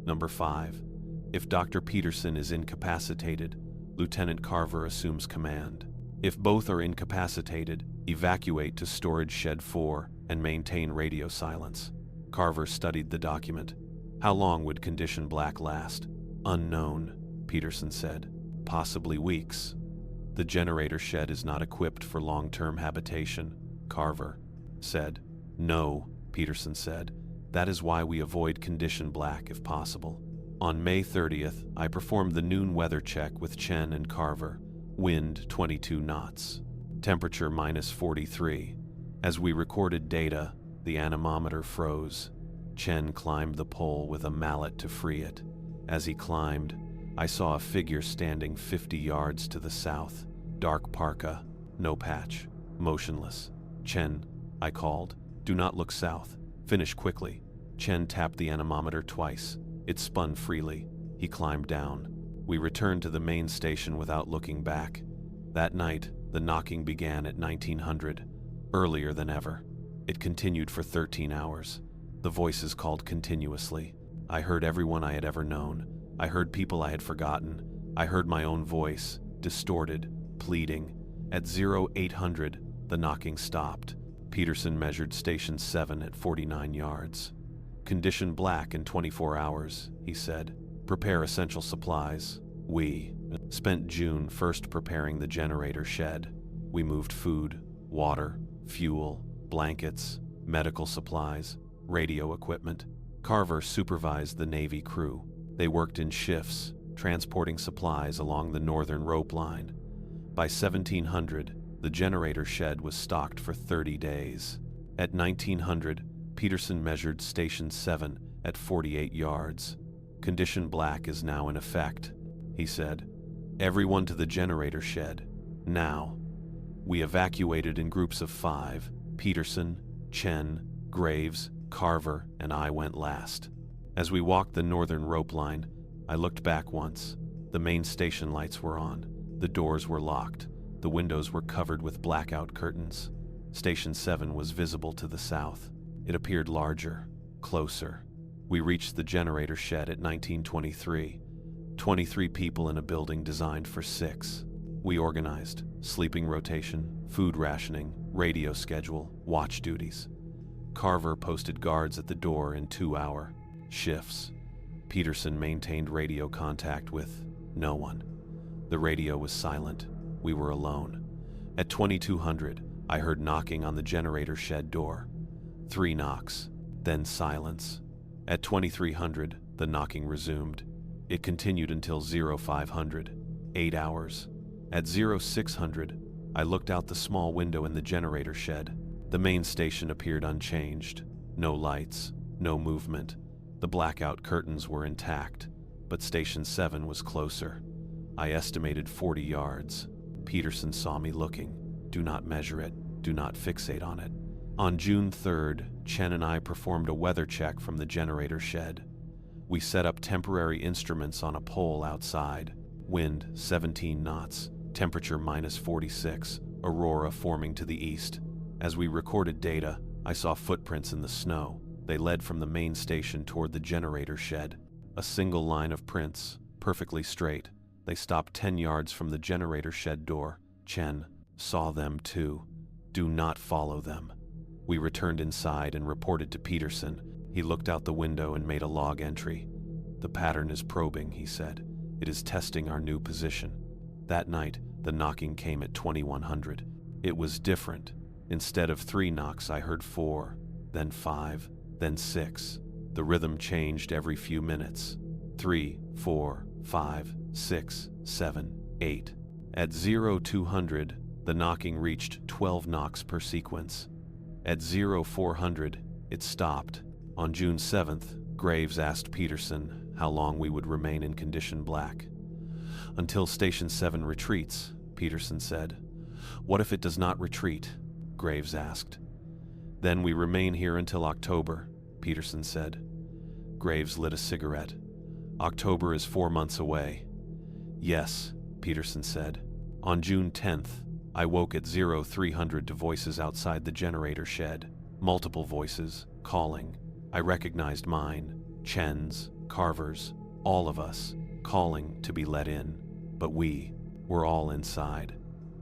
5. If Dr. Peterson is incapacitated, Lieutenant Carver assumes command. If both are incapacitated, evacuate to Storage Shed 4 and maintain radio silence. Carver studied the document. "How long would Condition Black last?" "Unknown," Peterson said. "Possibly weeks." "The generator shed is not equipped for long-term habitation," Carver said. "No," Peterson said. "That is why we avoid Condition Black if possible." On May 30th, I performed the noon weather check with Chen and Carver. Wind 22 knots. Temperature -43. As we recorded data, the anemometer froze. Chen climbed the pole with a mallet to free it. As he climbed, I saw a figure standing 50 yards to the south. Dark parka, no patch, motionless. "Chen," I called. "Do not look south. Finish quickly." Chen tapped the anemometer twice. It spun freely. He climbed down. We returned to the main station without looking back. That night, the knocking began at 1900, earlier than ever. It continued for 13 hours. The voices called continuously. I heard everyone I had ever known. I heard people I had forgotten. I heard my own voice, distorted, pleading. At 0800, the knocking stopped. Peterson measured Station 7 at 49 yards. "Condition Black in 24 hours, he said. "Prepare essential supplies." We spent June 1st preparing the generator shed. We moved food, water, fuel, blankets, medical supplies, radio equipment. Carver supervised the Navy crew. They worked in shifts, transporting supplies along the northern rope line. By 1700, the generator shed was stocked for 30 days. At 1900, Peterson measured Station 7 at 48 yards. "Condition Black is now in effect," he said. "Everyone to the generator shed, now." We evacuated in groups of 5, Peterson, Chen, Graves, Carver, and I went last. As we walked the northern rope line, I looked back once. The main station lights were on. The doors were locked. The windows were covered with blackout curtains. Station 7 was visible to the south. It appeared larger, closer. We reached the generator shed at 1923. 23 people in a building designed for 6. We organized sleeping rotation, food rationing, radio schedule, watch duties. Carver posted guards at the door in 2-hour shifts. Peterson maintained radio contact with no one. The radio was silent. We were alone. At 2200, I heard knocking on the generator shed door. 3 knocks, then silence. At 2300, the knocking resumed. It continued until 0500, 8 hours. At 0600, I looked out the small window in the generator shed. The main station appeared unchanged. No lights, no movement. The blackout curtains were intact, but Station 7 was closer. I estimated 40 yards. Peterson saw me looking. Do not measure it. Do not fixate on it. On June 3rd, Chen and I performed a weather check from the generator shed. We set up temporary instruments on a pole outside. Wind 17 knots, temperature -46, aurora forming to the east. As we recorded data, I saw footprints in the snow. They led from the main station toward the generator shed. A single line of prints, perfectly straight. They stopped 10 yards from the generator shed door. Chen saw them too. Do not follow them. We returned inside and reported to Peterson. He looked out the window and made a log entry. The pattern is probing, he said. It is testing our new position. That night, the knocking came at 2100. It was different. Instead of 3 knocks, I heard 4, then 5, then 6. The rhythm changed every few minutes. 3, 4, 5, 6, 7, 8. At 0200, the knocking reached 12 knocks per sequence. At 0400, it stopped. On June 7th, Graves asked Peterson how long we would remain in condition black. Until Station 7 retreats, Peterson said. What if it does not retreat? Graves asked. Then we remain here until October, Peterson said. Graves lit a cigarette. October is 4 months away. Yes, Peterson said. On June 10th, I woke at 0300 to voices outside the generator shed. Multiple voices, calling. I recognized mine, Chen's, Carver's, all of us, calling to be let in. But we were all inside.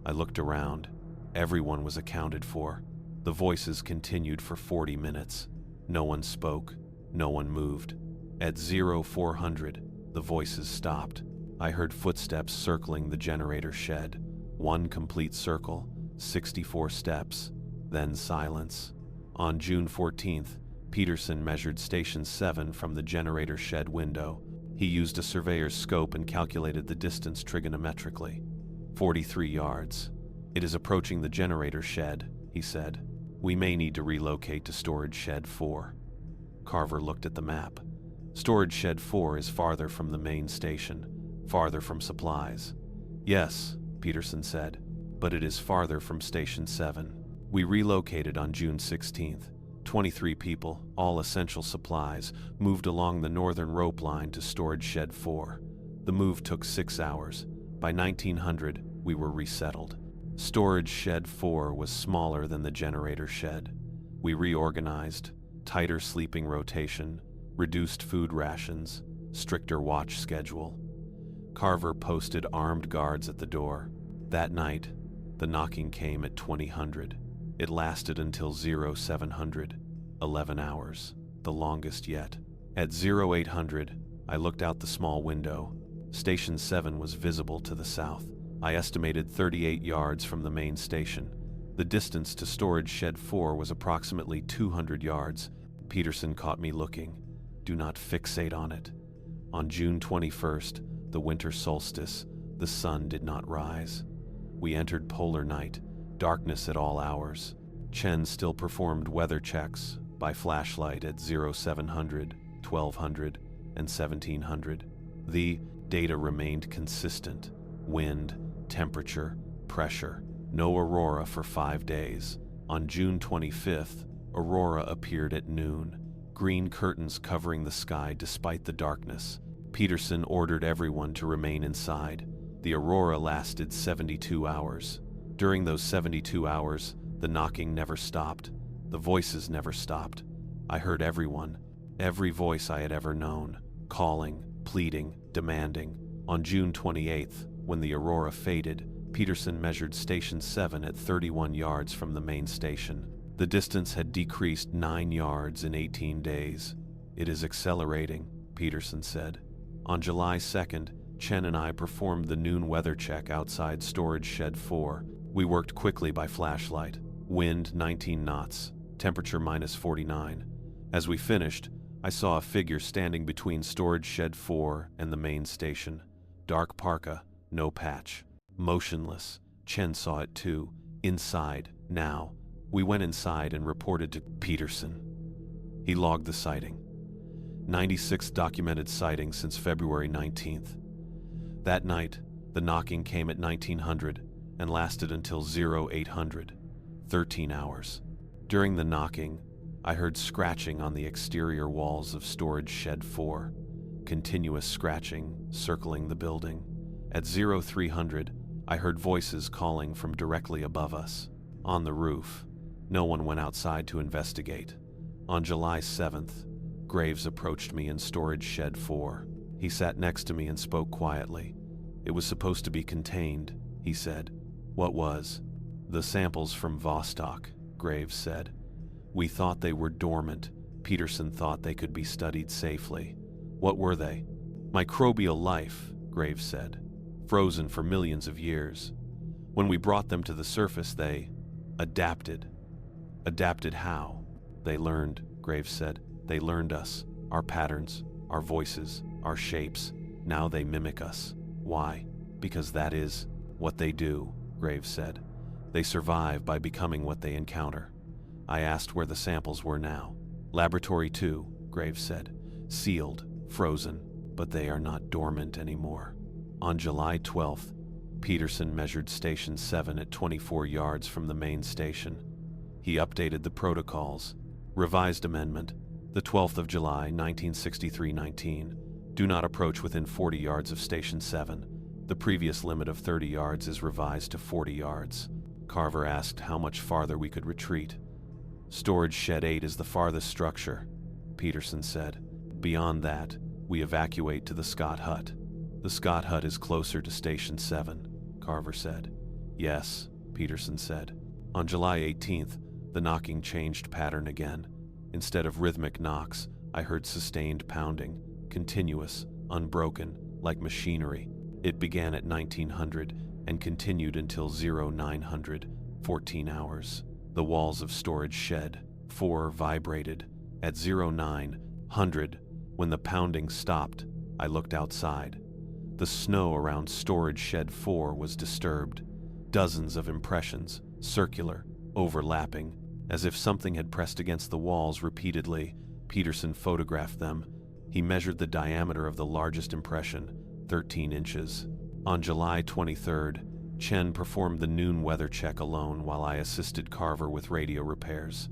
I looked around. Everyone was accounted for. The voices continued for 40 minutes. No one spoke. No one moved. At 0400, the voices stopped. I heard footsteps circling the generator shed. 1 complete circle, 64 steps, then silence. On June 14th, Peterson measured Station 7 from the generator shed window. He used a surveyor's scope and calculated the distance trigonometrically. 43 yards. It is approaching the generator shed, he said. We may need to relocate to Storage Shed 4. Carver looked at the map. Storage Shed 4 is farther from the main station, farther from supplies. Yes, Peterson said, but it is farther from Station 7. We relocated on June 16th. 23 people, all essential supplies, moved along the northern rope line to Storage Shed 4. The move took 6 hours. By 1900, we were resettled. Storage Shed 4 was smaller than the generator shed. We reorganized, tighter sleeping rotation, reduced food rations, stricter watch schedule. Carver posted armed guards at the door. That night, the knocking came at 2000. It lasted until 0700, 11 hours, the longest yet. At 0800, I looked out the small window. Station 7 was visible to the south. I estimated 38 yards from the main station. The distance to Storage Shed 4 was approximately 200 yards. Peterson caught me looking. Do not fixate on it. On June 21st, the winter solstice, the sun did not rise. We entered polar night, darkness at all hours. Chen still performed weather checks by flashlight at 0700, 1200, and 1700. The data remained consistent. Wind, temperature, pressure. No aurora for 5 days. On June 25th, Aurora appeared at noon, green curtains covering the sky despite the darkness. Peterson ordered everyone to remain inside. The aurora lasted 72 hours. During those 72 hours, the knocking never stopped. The voices never stopped. I heard everyone, every voice I had ever known, calling, pleading, demanding. On June 28th, when the aurora faded, Peterson measured Station 7 at 31 yards from the main station. The distance had decreased 9 yards in 18 days. "It is accelerating," Peterson said. On July 2nd, Chen and I performed the noon weather check outside Storage Shed 4. We worked quickly by flashlight. Wind 19 knots, temperature -49. As we finished, I saw a figure standing between Storage Shed 4 and the main station. Dark parka, no patch. Motionless. Chen saw it too. Inside, now. We went inside and reported to Peterson. He logged the sighting. 96 documented sightings since February 19th. That night, the knocking came at 1900 and lasted until 0800, 13 hours. During the knocking, I heard scratching on the exterior walls of Storage Shed 4, continuous scratching circling the building. At 0300, I heard voices calling from directly above us. On the roof, no one went outside to investigate. On July 7th, Graves approached me in Storage Shed 4. He sat next to me and spoke quietly. "It was supposed to be contained," he said. "What was?" "The samples from Vostok," Graves said. "We thought they were dormant. Peterson thought they could be studied safely." "What were they?" "Microbial life," Graves said. "Frozen for millions of years. When we brought them to the surface, they adapted." "Adapted how?" "They learned," Graves said. "They learned us, our patterns, our voices, our shapes. Now they mimic us. Why? Because that is what they do," Graves said. "They survive by becoming what they encounter." I asked where the samples were now. "Laboratory 2, Graves said. "Sealed, frozen, but they are not dormant anymore." On July 12th, Peterson measured Station 7 at 24 yards from the main station. He updated the protocols. Revised amendment, the 12th of July, 1963-19. Do not approach within 40 yards of Station 7. The previous limit of 30 yards is revised to 40 yards. Carver asked how much farther we could retreat. "Storage Shed 8 is the farthest structure," Peterson said. "Beyond that, we evacuate to the Scott Hut." "The Scott Hut is closer to Station 7, Carver said. "Yes," Peterson said. On July 18th, the knocking changed pattern again. Instead of rhythmic knocks, I heard sustained pounding, continuous, unbroken, like machinery. It began at 1900 and continued until 0900, 14 hours. The walls of Storage Shed 4 vibrated. At 0900, when the pounding stopped, I looked outside. The snow around Storage Shed 4 was disturbed. Dozens of impressions, circular, overlapping, as if something had pressed against the walls repeatedly. Peterson photographed them. He measured the diameter of the largest impression, 13 inches. On July 23rd, Chen performed the noon weather check alone while I assisted Carver with radio repairs.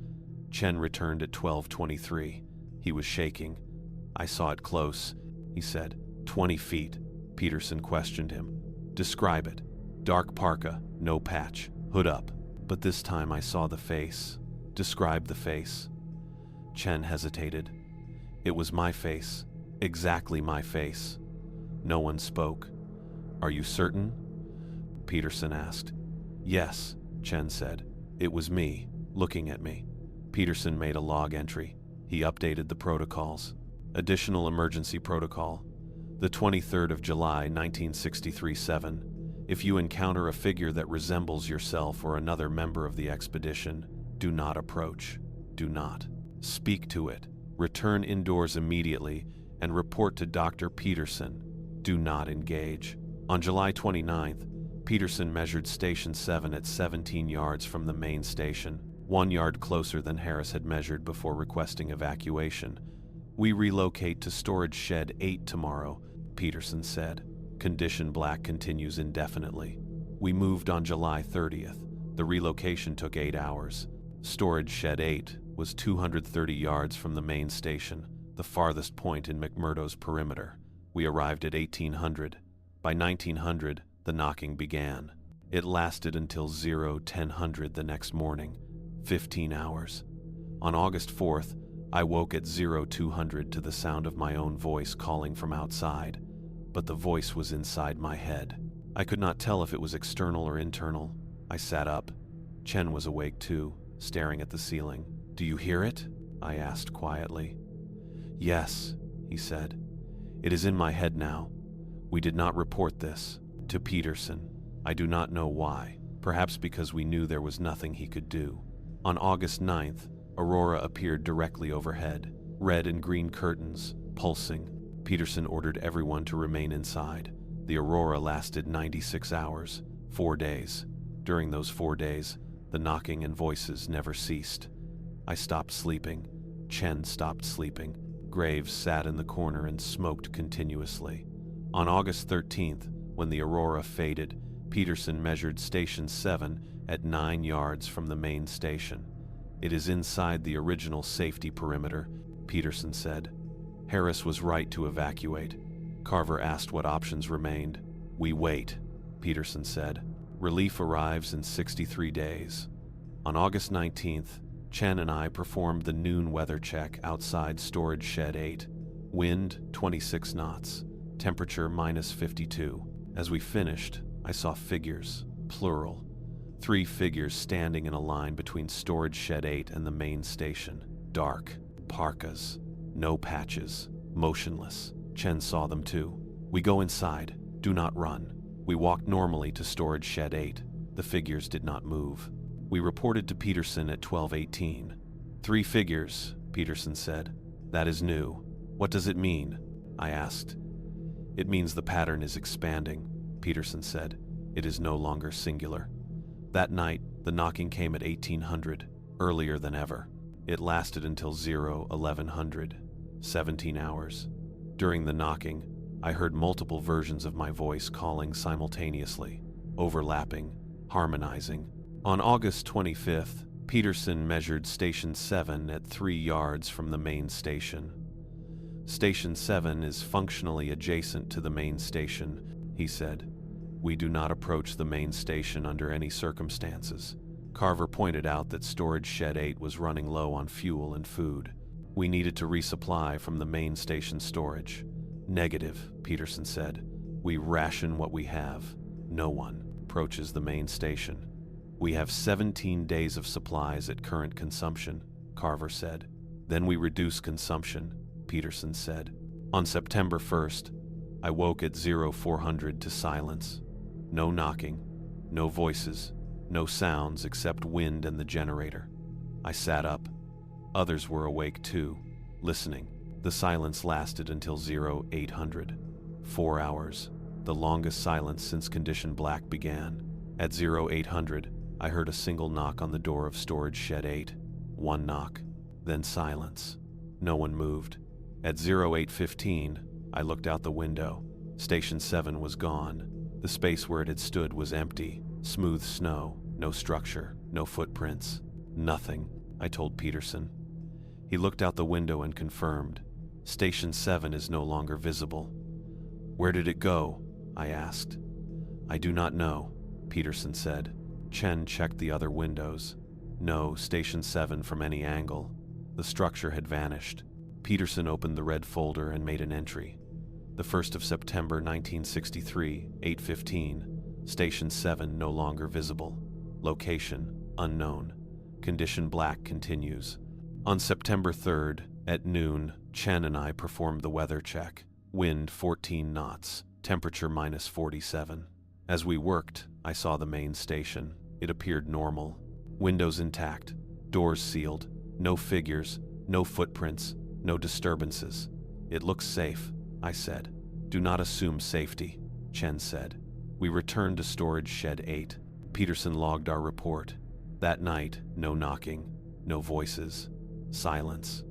Chen returned at 12:23. He was shaking. "I saw it close," he said. 20 feet. Peterson questioned him. "Describe it." "Dark parka, no patch, hood up." "But this time I saw the face." "Describe the face." Chen hesitated. "It was my face. Exactly my face." No one spoke. "Are you certain?" Peterson asked. "Yes," Chen said. "It was me, looking at me." Peterson made a log entry. He updated the protocols. Additional emergency protocol. The 23rd of July, 1963-7. If you encounter a figure that resembles yourself or another member of the expedition, do not approach. Do not speak to it. Return indoors immediately and report to Dr. Peterson. Do not engage. On July 29th, Peterson measured Station 7 at 17 yards from the main station, 1 yard closer than Harris had measured before requesting evacuation. "We relocate to Storage Shed 8 tomorrow," Peterson said. "Condition black continues indefinitely." We moved on July 30th. The relocation took 8 hours. Storage Shed 8 was 230 yards from the main station, the farthest point in McMurdo's perimeter. We arrived at 1800. By 1900, the knocking began. It lasted until 10:00 the next morning, 15 hours. On August 4th, I woke at 0200 to the sound of my own voice calling from outside, but the voice was inside my head. I could not tell if it was external or internal. I sat up. Chen was awake too, staring at the ceiling. "Do you hear it?" I asked quietly. "Yes," he said. "It is in my head now. We did not report this to Peterson. I do not know why. Perhaps because we knew there was nothing he could do." On August 9th, Aurora appeared directly overhead, red and green curtains, pulsing. Peterson ordered everyone to remain inside. The aurora lasted 96 hours, 4 days. During those 4 days, the knocking and voices never ceased. I stopped sleeping. Chen stopped sleeping. Graves sat in the corner and smoked continuously. On August 13th, when the aurora faded, Peterson measured Station 7 at 9 yards from the main station. "It is inside the original safety perimeter," Peterson said. "Harris was right to evacuate." Carver asked what options remained. "We wait," Peterson said. "Relief arrives in 63 days." On August 19th, Chen and I performed the noon weather check outside Storage Shed 8. Wind 26 knots, temperature -52. As we finished, I saw figures, plural. 3 figures standing in a line between Storage Shed 8 and the main station. Dark, parkas, no patches, motionless. Chen saw them too. "We go inside. Do not run." We walked normally to Storage Shed 8. The figures did not move. We reported to Peterson at 12:18. "3 figures," Peterson said. "That is new." "What does it mean?" I asked. "It means the pattern is expanding," Peterson said. "It is no longer singular." That night, the knocking came at 1800, earlier than ever. It lasted until 1100, 17 hours. During the knocking, I heard multiple versions of my voice calling simultaneously, overlapping, harmonizing. On August 25th, Peterson measured Station 7 at 3 yards from the main station. "Station 7 is functionally adjacent to the main station," he said. "We do not approach the main station under any circumstances." Carver pointed out that Storage Shed 8 was running low on fuel and food. We needed to resupply from the main station storage. "Negative," Peterson said. "We ration what we have. No one approaches the main station." "We have 17 days of supplies at current consumption," Carver said. "Then we reduce consumption," Peterson said. On September 1st, I woke at 0400 to silence. No knocking, no voices, no sounds except wind and the generator. I sat up. Others were awake too, listening. The silence lasted until 0800. 4 hours, the longest silence since Condition Black began. At 0800, I heard a single knock on the door of Storage Shed 8. One knock, then silence. No one moved. At 0815, I looked out the window. Station 7 was gone. The space where it had stood was empty. Smooth snow, no structure, no footprints. "Nothing," I told Peterson. He looked out the window and confirmed. "Station 7 is no longer visible." "Where did it go?" I asked. "I do not know," Peterson said. Chen checked the other windows. No Station 7 from any angle. The structure had vanished. Peterson opened the red folder and made an entry. The 1st of September 1963, 8:15. Station 7 no longer visible. Location unknown. Condition Black continues. On September 3rd, at noon, Chen and I performed the weather check. Wind 14 knots, temperature -47. As we worked, I saw the main station. It appeared normal. Windows intact, doors sealed, no figures, no footprints, no disturbances. "It looks safe," I said. "Do not assume safety," Chen said. We returned to Storage Shed 8. Peterson logged our report. That night, no knocking, no voices, silence.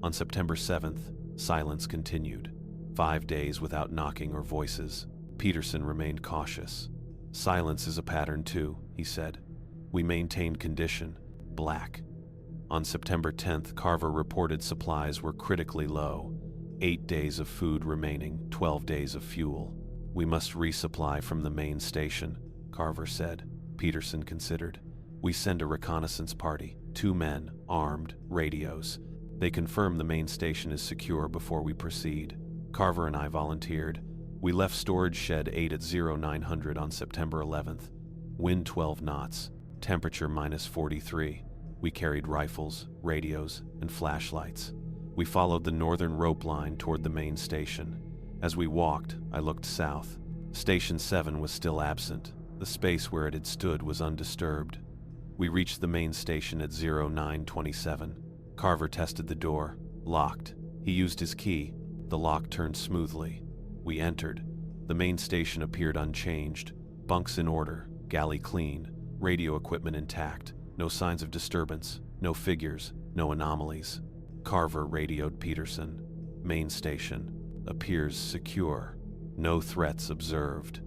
On September 7th, silence continued. 5 days without knocking or voices. Peterson remained cautious. "Silence is a pattern too," he said. "We maintained Condition Black." On September 10th, Carver reported supplies were critically low. 8 days of food remaining, 12 days of fuel. We must resupply from the main station, Carver said. Peterson considered. We send a reconnaissance party, 2 men, armed, radios. They confirm the main station is secure before we proceed. Carver and I volunteered. We left Storage Shed 8 at 0900 on September 11th. Wind 12 knots, temperature -43. We carried rifles, radios, and flashlights. We followed the northern rope line toward the main station. As we walked, I looked south. Station 7 was still absent. The space where it had stood was undisturbed. We reached the main station at 0927. Carver tested the door. Locked. He used his key. The lock turned smoothly. We entered. The main station appeared unchanged. Bunks in order, galley clean, radio equipment intact. No signs of disturbance, no figures, no anomalies. Carver radioed Peterson. Main station. Appears secure. No threats observed.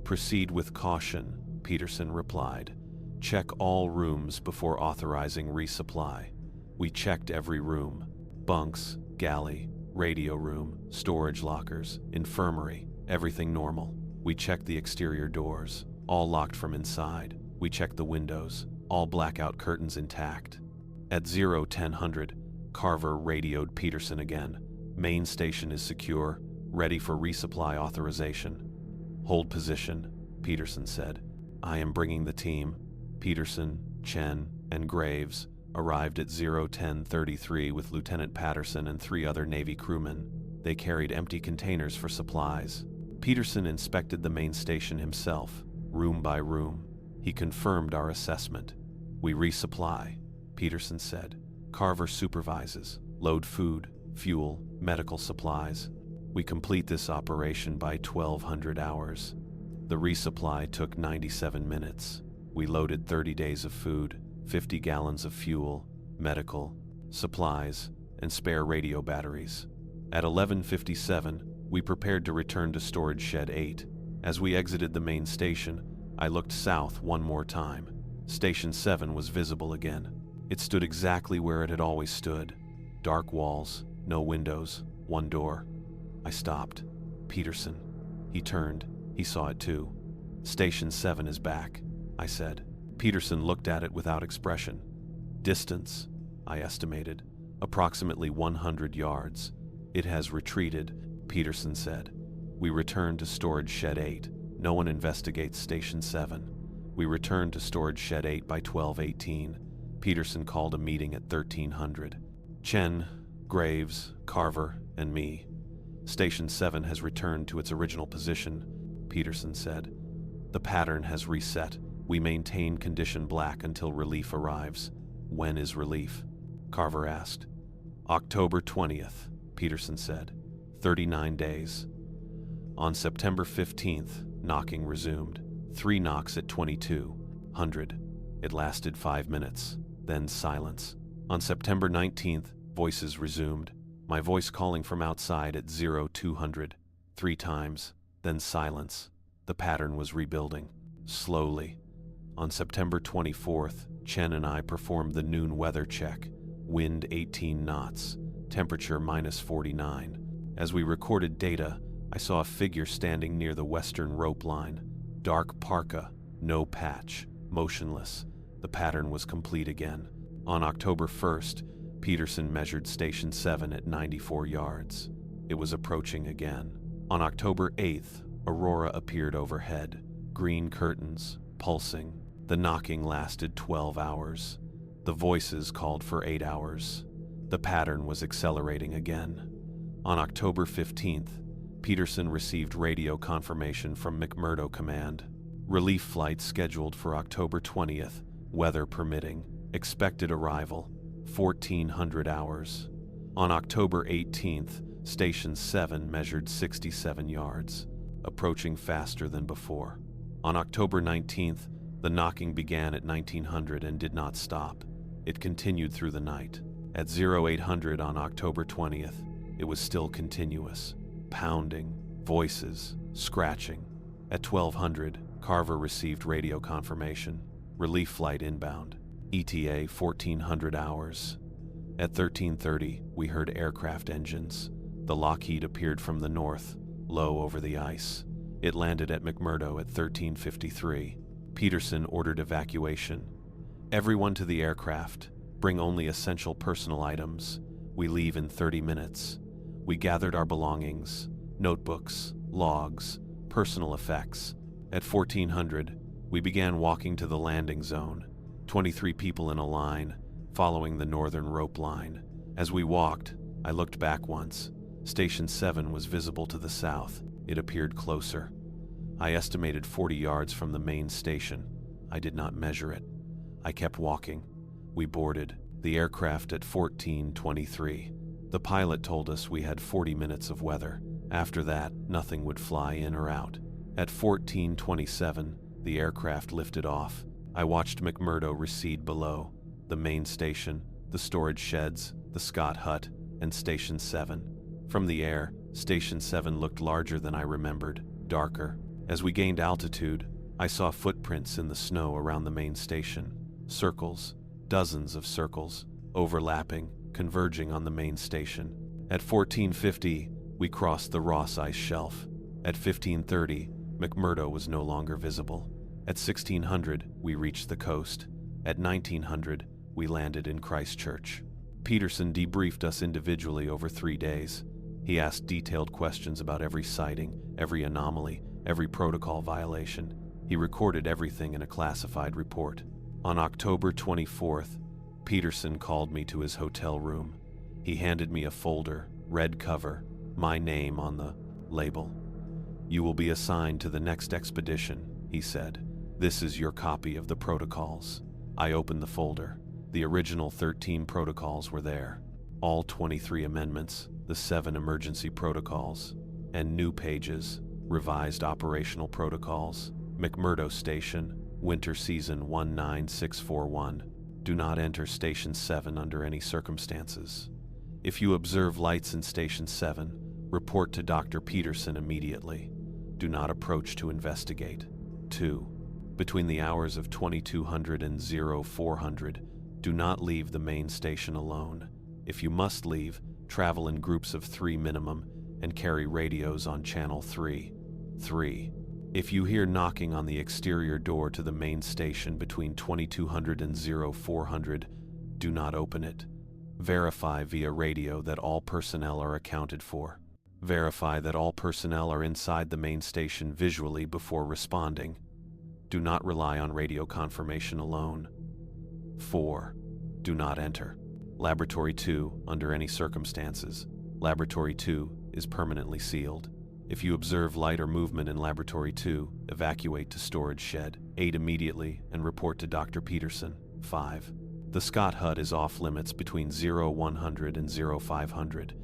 Proceed with caution, Peterson replied. Check all rooms before authorizing resupply. We checked every room. Bunks, galley, radio room, storage lockers, infirmary, everything normal. We checked the exterior doors, all locked from inside. We checked the windows, all blackout curtains intact. At 1000, Carver radioed Peterson again. Main station is secure, ready for resupply authorization. Hold position, Peterson said. I am bringing the team. Peterson, Chen, and Graves arrived at 10:33 with Lieutenant Patterson and 3 other Navy crewmen. They carried empty containers for supplies. Peterson inspected the main station himself, room by room. He confirmed our assessment. We resupply, Peterson said. Carver supervises. Load food, fuel, medical supplies. We complete this operation by 1200 hours. The resupply took 97 minutes. We loaded 30 days of food, 50 gallons of fuel, medical, supplies, and spare radio batteries. At 11:57, we prepared to return to Storage Shed 8. As we exited the main station, I looked south one more time. Station 7 was visible again. It stood exactly where it had always stood. Dark walls, no windows, one door. I stopped. Peterson. He turned. He saw it too. Station 7 is back, I said. Peterson looked at it without expression. Distance, I estimated, approximately 100 yards. It has retreated, Peterson said. We returned to Storage Shed 8. No one investigates Station 7. We returned to Storage Shed 8 by 12:18. Peterson called a meeting at 1300. Chen, Graves, Carver, and me. Station 7 has returned to its original position, Peterson said. The pattern has reset. We maintain condition black until relief arrives. When is relief? Carver asked. October 20th, Peterson said. 39 days. On September 15th, knocking resumed. 3 knocks at 2200. It lasted 5 minutes, then silence. On September 19th, voices resumed. My voice calling from outside at 0200. 3 times, then silence. The pattern was rebuilding, slowly. On September 24th, Chen and I performed the noon weather check. Wind 18 knots, temperature -49. As we recorded data, I saw a figure standing near the western rope line. Dark parka, no patch, motionless. The pattern was complete again. On October 1st, Peterson measured Station 7 at 94 yards. It was approaching again. On October 8th, Aurora appeared overhead. Green curtains, pulsing. The knocking lasted 12 hours. The voices called for 8 hours. The pattern was accelerating again. On October 15th, Peterson received radio confirmation from McMurdo Command. Relief flight scheduled for October 20th, weather permitting. Expected arrival, 1400 hours. On October 18th, Station 7 measured 67 yards, approaching faster than before. On October 19th, the knocking began at 1900 and did not stop. It continued through the night. At 0800 on October 20th, it was still continuous. Pounding, voices, scratching. At 1200, Carver received radio confirmation. Relief flight inbound. ETA 1400 hours. At 13:30, we heard aircraft engines. The Lockheed appeared from the north, low over the ice. It landed at McMurdo at 13:53. Peterson ordered evacuation. Everyone to the aircraft. Bring only essential personal items. We leave in 30 minutes. We gathered our belongings, notebooks, logs, personal effects. At 1400, we began walking to the landing zone, 23 people in a line, following the northern rope line. As we walked, I looked back once. Station 7 was visible to the south. It appeared closer. I estimated 40 yards from the main station. I did not measure it. I kept walking. We boarded the aircraft at 14:23. The pilot told us we had 40 minutes of weather. After that, nothing would fly in or out. At 14:27, the aircraft lifted off. I watched McMurdo recede below. The main station, the storage sheds, the Scott Hut, and Station 7. From the air, Station 7 looked larger than I remembered, darker. As we gained altitude, I saw footprints in the snow around the main station. Circles, dozens of circles, overlapping, converging on the main station. At 1450, we crossed the Ross ice shelf. At 1530, McMurdo was no longer visible. At 1600, we reached the coast. At 1900, we landed in Christchurch. Peterson debriefed us individually over 3 days. He asked detailed questions about every sighting, every anomaly, every protocol violation. He recorded everything in a classified report. On October 24th, Peterson called me to his hotel room. He handed me a folder, red cover, my name on the label. "You will be assigned to the next expedition," he said. "This is your copy of the protocols." I opened the folder. The original 13 protocols were there. All 23 amendments, the 7 emergency protocols, and new pages, revised operational protocols. McMurdo Station, Winter Season 19641. Do not enter Station 7 under any circumstances. If you observe lights in Station 7, report to Dr. Peterson immediately. Do not approach to investigate. 2. Between the hours of 2200 and 0400, do not leave the main station alone. If you must leave, travel in groups of 3 minimum and carry radios on Channel 3. 3. If you hear knocking on the exterior door to the main station between 2200 and 0400, do not open it. Verify via radio that all personnel are accounted for. Verify that all personnel are inside the main station visually before responding. Do not rely on radio confirmation alone. 4. Do not enter Laboratory 2 under any circumstances. Laboratory 2 is permanently sealed. If you observe light or movement in Laboratory 2, evacuate to storage shed. 8. Immediately and report to Dr. Peterson. 5. The Scott Hut is off limits between 0100 and 0500.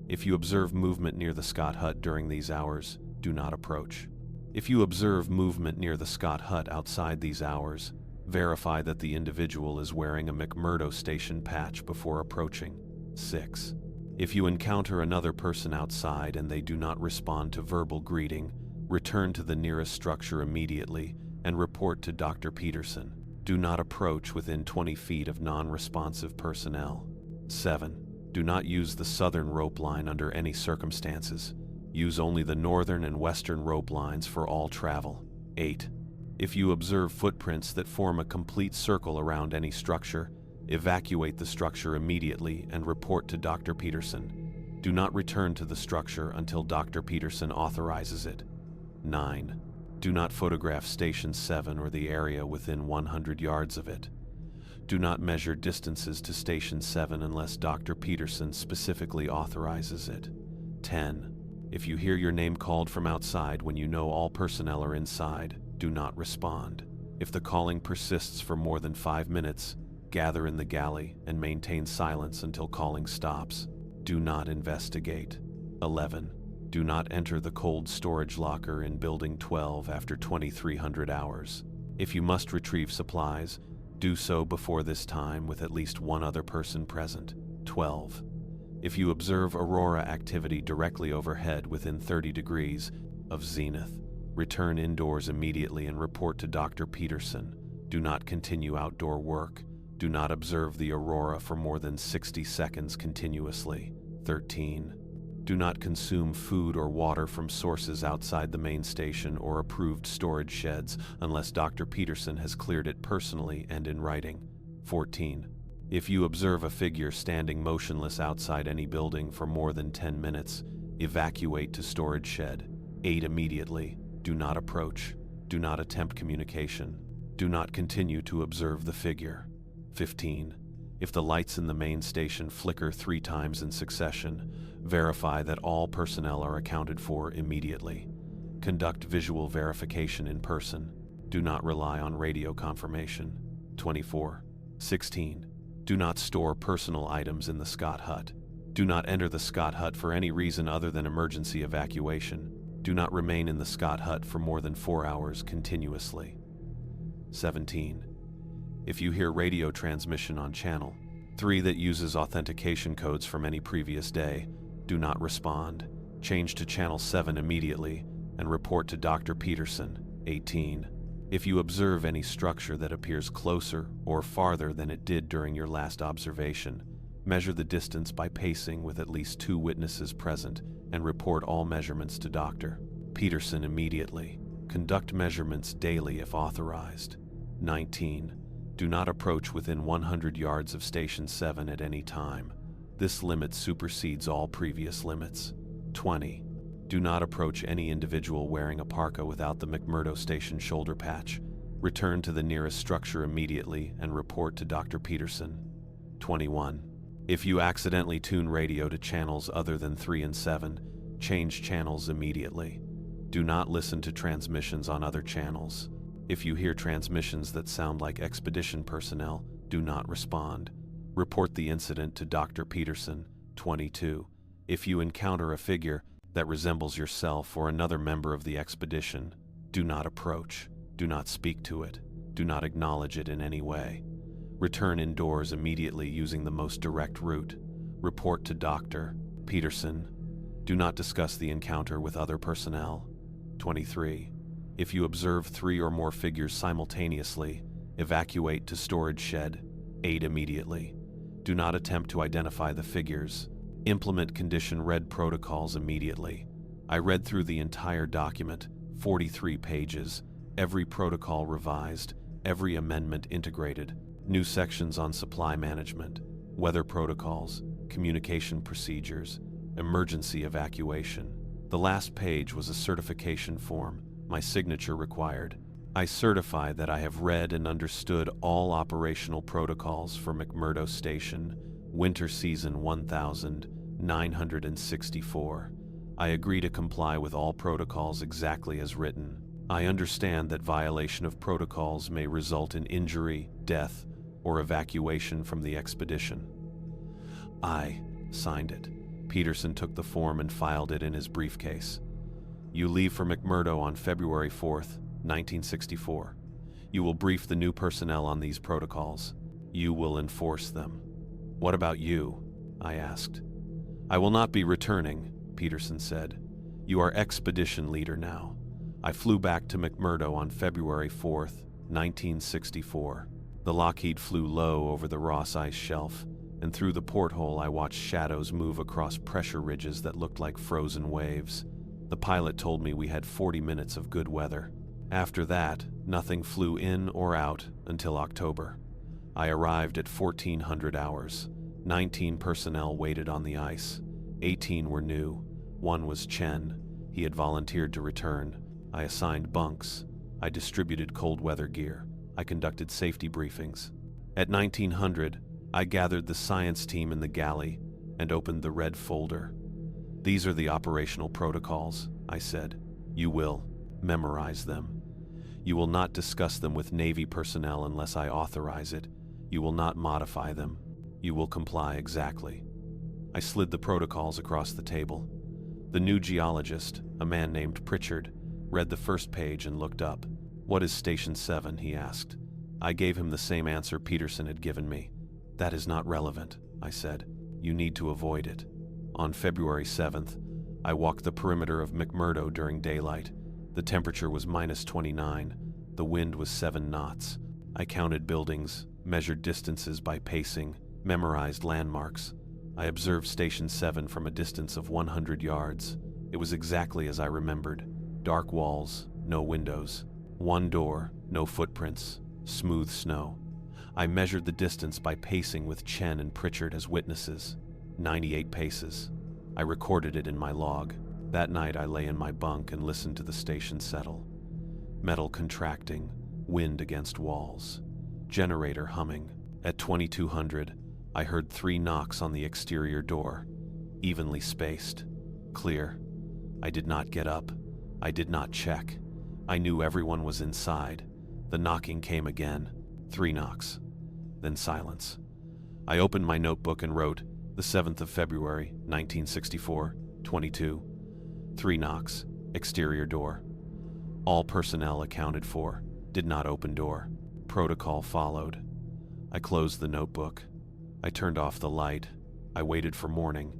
If you observe movement near the Scott Hut during these hours, do not approach. If you observe movement near the Scott Hut outside these hours, verify that the individual is wearing a McMurdo Station patch before approaching. 6. If you encounter another person outside and they do not respond to verbal greeting, return to the nearest structure immediately and report to Dr. Peterson. Do not approach within 20 feet of non-responsive personnel. 7. Do not use the southern rope line under any circumstances. Use only the northern and western rope lines for all travel. 8. If you observe footprints that form a complete circle around any structure, evacuate the structure immediately and report to Dr. Peterson. Do not return to the structure until Dr. Peterson authorizes it. 9. Do not photograph Station 7 or the area within 100 yards of it. Do not measure distances to Station 7 unless Dr. Peterson specifically authorizes it. 10. If you hear your name called from outside when you know all personnel are inside, do not respond. If the calling persists for more than 5 minutes, gather in the galley and maintain silence until calling stops. Do not investigate. 11. Do not enter the cold storage locker in Building 12 after 2300 hours. If you must retrieve supplies, do so before this time with at least one other person present. 12. If you observe aurora activity directly overhead within 30 degrees of zenith, return indoors immediately and report to Dr. Peterson. Do not continue outdoor work. Do not observe the aurora for more than 60 seconds continuously. 13. Do not consume food or water from sources outside the main station or approved storage sheds unless Dr. Peterson has cleared it personally and in writing. 14. If you observe a figure standing motionless outside any building for more than 10 minutes, evacuate to storage shed. 8. Immediately. Do not approach. Do not attempt communication. Do not continue to observe the figure. 15. If the lights in the main station flicker 3 times in succession, verify that all personnel are accounted for immediately. Conduct visual verification in person. Do not rely on radio confirmation. 24. 16. Do not store personal items in the Scott hut. Do not enter the Scott hut for any reason other than emergency evacuation. Do not remain in the Scott hut for more than 4 hours continuously. 17. If you hear radio transmission on channel 3 that uses authentication codes from any previous day, do not respond. Change to channel 7 immediately and report to Dr. Peterson. 18. If you observe any structure that appears closer or farther than it did during your last observation, measure the distance by pacing with at least 2 witnesses present and report all measurements to Dr. Peterson immediately. Conduct measurements daily if authorized. 19. Do not approach within 100 yards of Station 7 at any time. This limit supersedes all previous limits. 20. Do not approach any individual wearing a parka without the McMurdo Station shoulder patch. Return to the nearest structure immediately and report to Dr. Peterson. 21. If you accidentally tune radio to channels other than 3 and 7, change channels immediately. Do not listen to transmissions on other channels. If you hear transmissions that sound like expedition personnel, do not respond. Report the incident to Dr. Peterson. 22. If you encounter a figure that resembles yourself or another member of the expedition, do not approach. Do not speak to it. Do not acknowledge it in any way. Return indoors immediately using the most direct route. Report to Dr. Peterson. Do not discuss the encounter with other personnel. 23. If you observe 3 or more figures simultaneously, evacuate to storage shed. 8. Immediately. Do not attempt to identify the figures. Implement Condition Red protocols immediately. I read through the entire document, 43 pages, every protocol revised, every amendment integrated, new sections on supply management, weather protocols, communication procedures, emergency evacuation. The last page was a certification form, my signature required. I certify that I have read and understood all operational protocols for McMurdo Station, winter season 1964. I agree to comply with all protocols exactly as written. I understand that violation of protocols may result in injury, death, or evacuation from the expedition. I signed it. Peterson took the form and filed it in his briefcase. You leave for McMurdo on February 4th, 1964. You will brief the new personnel on these protocols. You will enforce them. What about you? I asked. I will not be returning, Peterson said. You are expedition leader now. I flew back to McMurdo on February 4th, 1964. The Lockheed flew low over the Ross ice shelf, and through the porthole I watched shadows move across pressure ridges that looked like frozen waves. The pilot told me we had 40 minutes of good weather. After that, nothing flew in or out until October. I arrived at 1400 hours. 19 personnel waited on the ice. 18 were new. 1 was Chen. He had volunteered to return. I assigned bunks. I distributed cold weather gear. I conducted safety briefings. At 1900, I gathered the science team in the galley and opened the red folder. These are the operational protocols, I said. You will memorize them. You will not discuss them with Navy personnel unless I authorize it. You will not modify them. You will comply exactly. I slid the protocols across the table. The new geologist, a man named Pritchard, read the first page and looked up. What is Station 7? He asked. I gave him the same answer Peterson had given me. That is not relevant, I said. You need to avoid it. On February 7th, I walked the perimeter of McMurdo during daylight. The temperature was -29. The wind was 7 knots. I counted buildings, Measured distances by pacing, memorized landmarks. I observed Station 7 from a distance of 100 yards. It was exactly as I remembered. Dark walls, no windows. One door, no footprints, smooth snow. I measured the distance by pacing with Chen and Pritchard as witnesses. 98 paces. I recorded it in my log. That night I lay in my bunk and listened to the station settle. Metal contracting, wind against walls. Generator humming. At 2200, I heard 3 knocks on the exterior door, evenly spaced. Clear. I did not get up. I did not check. I knew everyone was inside. The knocking came again. 3 knocks. Then silence. I opened my notebook and wrote, the 7th of February, 1964, 22. 3 knocks. Exterior door. All personnel accounted for. Did not open door. Protocol followed. I closed the notebook. I turned off the light. I waited for morning.